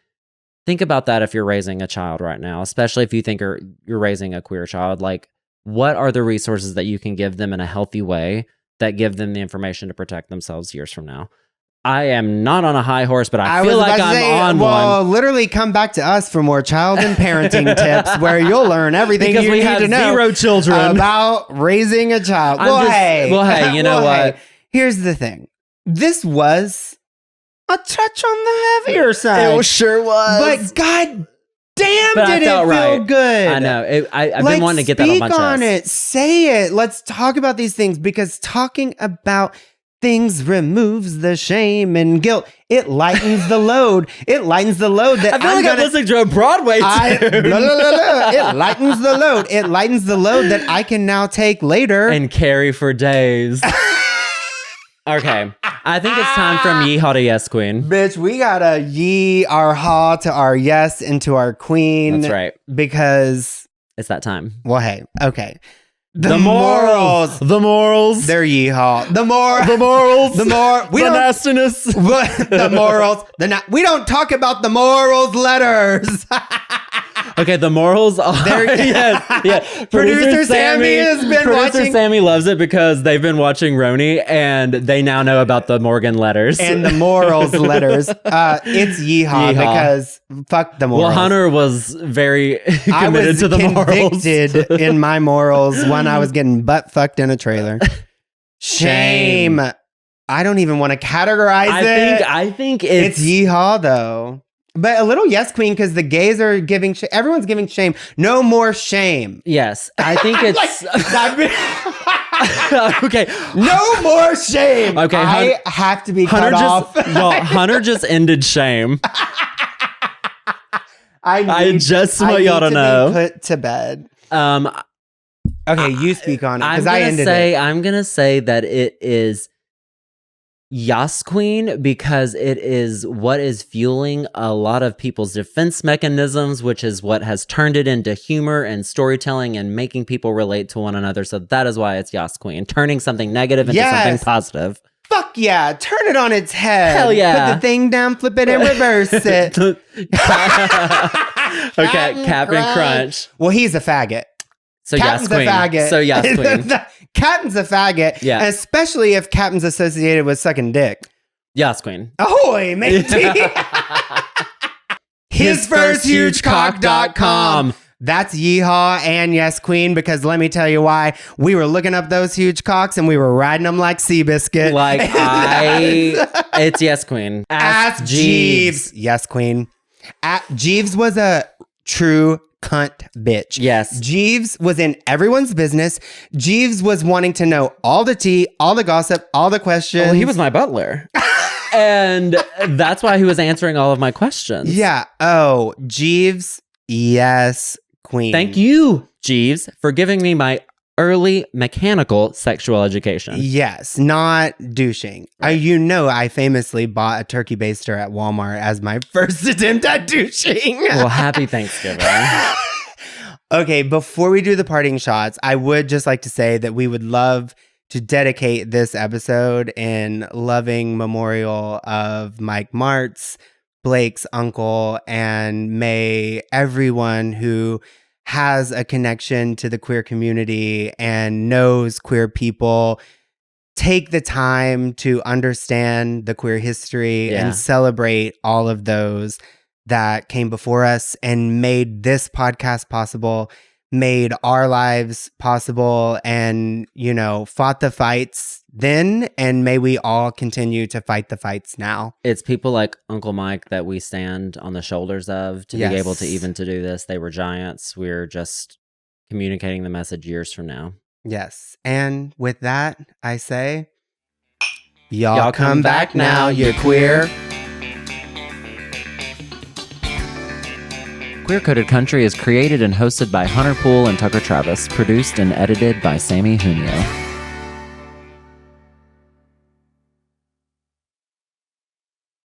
[SPEAKER 2] Think about that if you're raising a child right now, especially if you think you're raising a queer child. Like, what are the resources that you can give them in a healthy way that give them the information to protect themselves years from now? I am not on a high horse, but I feel like I'm on one.
[SPEAKER 1] Literally come back to us for more child and parenting tips where you'll learn everything
[SPEAKER 2] because
[SPEAKER 1] you
[SPEAKER 2] we
[SPEAKER 1] need
[SPEAKER 2] have
[SPEAKER 1] to know
[SPEAKER 2] 0 children
[SPEAKER 1] about raising a child.
[SPEAKER 2] Hey, you know what?
[SPEAKER 1] Here's the thing. This was a touch on the heavier side.
[SPEAKER 2] It sure was.
[SPEAKER 1] But god damn,
[SPEAKER 2] but
[SPEAKER 1] did it feel
[SPEAKER 2] right.
[SPEAKER 1] good.
[SPEAKER 2] I know. I've been wanting to get that on my chest.
[SPEAKER 1] Speak on it. Say it. Let's talk about these things, because talking about things removes the shame and guilt. It lightens the load. It lightens the load that
[SPEAKER 2] I feel like I'm listening to a Broadway tune.
[SPEAKER 1] It lightens the load. It lightens the load that I can now take later
[SPEAKER 2] and carry for days. Okay, I think it's time from yeehaw to yes, queen.
[SPEAKER 1] Bitch, we gotta yee our haw to our yes and to our queen.
[SPEAKER 2] That's right.
[SPEAKER 1] Because
[SPEAKER 2] it's that time.
[SPEAKER 1] Well, hey, okay.
[SPEAKER 2] The morals.
[SPEAKER 1] They're yeehaw. The
[SPEAKER 2] nastiness.
[SPEAKER 1] The morals. We don't talk about the morals letters.
[SPEAKER 2] Okay, the morals are... yes.
[SPEAKER 1] Producer Sammy has been watching...
[SPEAKER 2] Producer Sammy loves it because they've been watching Roni and they now know about the Morgan letters.
[SPEAKER 1] And the morals letters. It's yeehaw because fuck the morals.
[SPEAKER 2] Well, Hunter was very committed to the morals.
[SPEAKER 1] I was convicted in my morals when I was getting butt fucked in a trailer. Shame. I don't even want to categorize it.
[SPEAKER 2] I think it's
[SPEAKER 1] yeehaw though. But a little yes, queen, because the gays are giving everyone's giving shame. No more shame.
[SPEAKER 2] Yes, I think it's okay.
[SPEAKER 1] No more shame.
[SPEAKER 2] Okay,
[SPEAKER 1] I have to be cut off.
[SPEAKER 2] Hunter just ended shame. I just want y'all to know.
[SPEAKER 1] Be put to bed. Okay, you speak on it because I ended it.
[SPEAKER 2] I'm gonna say that it is Yas Queen because it is what is fueling a lot of people's defense mechanisms, which is what has turned it into humor and storytelling and making people relate to one another. So that is why it's Yas Queen, turning something negative into something positive.
[SPEAKER 1] Fuck yeah, turn it on its head.
[SPEAKER 2] Hell yeah.
[SPEAKER 1] Put the thing down, flip it, and reverse it.
[SPEAKER 2] Okay, Captain Crunch.
[SPEAKER 1] Well, he's a faggot.
[SPEAKER 2] So
[SPEAKER 1] Captain's
[SPEAKER 2] Yas Queen.
[SPEAKER 1] a faggot.
[SPEAKER 2] So Yas Queen.
[SPEAKER 1] Captain's a faggot.
[SPEAKER 2] Yeah.
[SPEAKER 1] Especially if Captain's associated with sucking dick.
[SPEAKER 2] Yas Queen.
[SPEAKER 1] Ahoy, matey. HisFirstHugeCock.com. That's yeehaw and yes, queen, because let me tell you why. We were looking up those huge cocks and we were riding them like Seabiscuit.
[SPEAKER 2] It's yes, queen.
[SPEAKER 1] Ask Jeeves. Yes, queen. Jeeves was a true cunt bitch.
[SPEAKER 2] Yes.
[SPEAKER 1] Jeeves was in everyone's business. Jeeves was wanting to know all the tea, all the gossip, all the questions.
[SPEAKER 2] Well, he was my butler. And that's why he was answering all of my questions.
[SPEAKER 1] Yeah. Oh, Jeeves. Yes, queen.
[SPEAKER 2] Thank you, Jeeves, for giving me my early mechanical sexual education.
[SPEAKER 1] Yes, not douching. Right. I famously bought a turkey baster at Walmart as my first attempt at douching.
[SPEAKER 2] Well, happy Thanksgiving.
[SPEAKER 1] Okay, before we do the parting shots, I would just like to say that we would love to dedicate this episode in loving memorial of Mike Martz, Blake's uncle, and may everyone who has a connection to the queer community and knows queer people take the time to understand the queer history and celebrate all of those that came before us and made this podcast possible, made our lives possible, and, fought the fights then, and may we all continue to fight the fights now.
[SPEAKER 2] It's people like Uncle Mike that we stand on the shoulders of to be able to even to do this. They were giants. We're just communicating the message years from now.
[SPEAKER 1] Yes. And with that, I say, y'all come back now, you queer.
[SPEAKER 2] Queer Coded Country is created and hosted by Hunter Poole and Tucker Travis, produced and edited by Sammy Junio.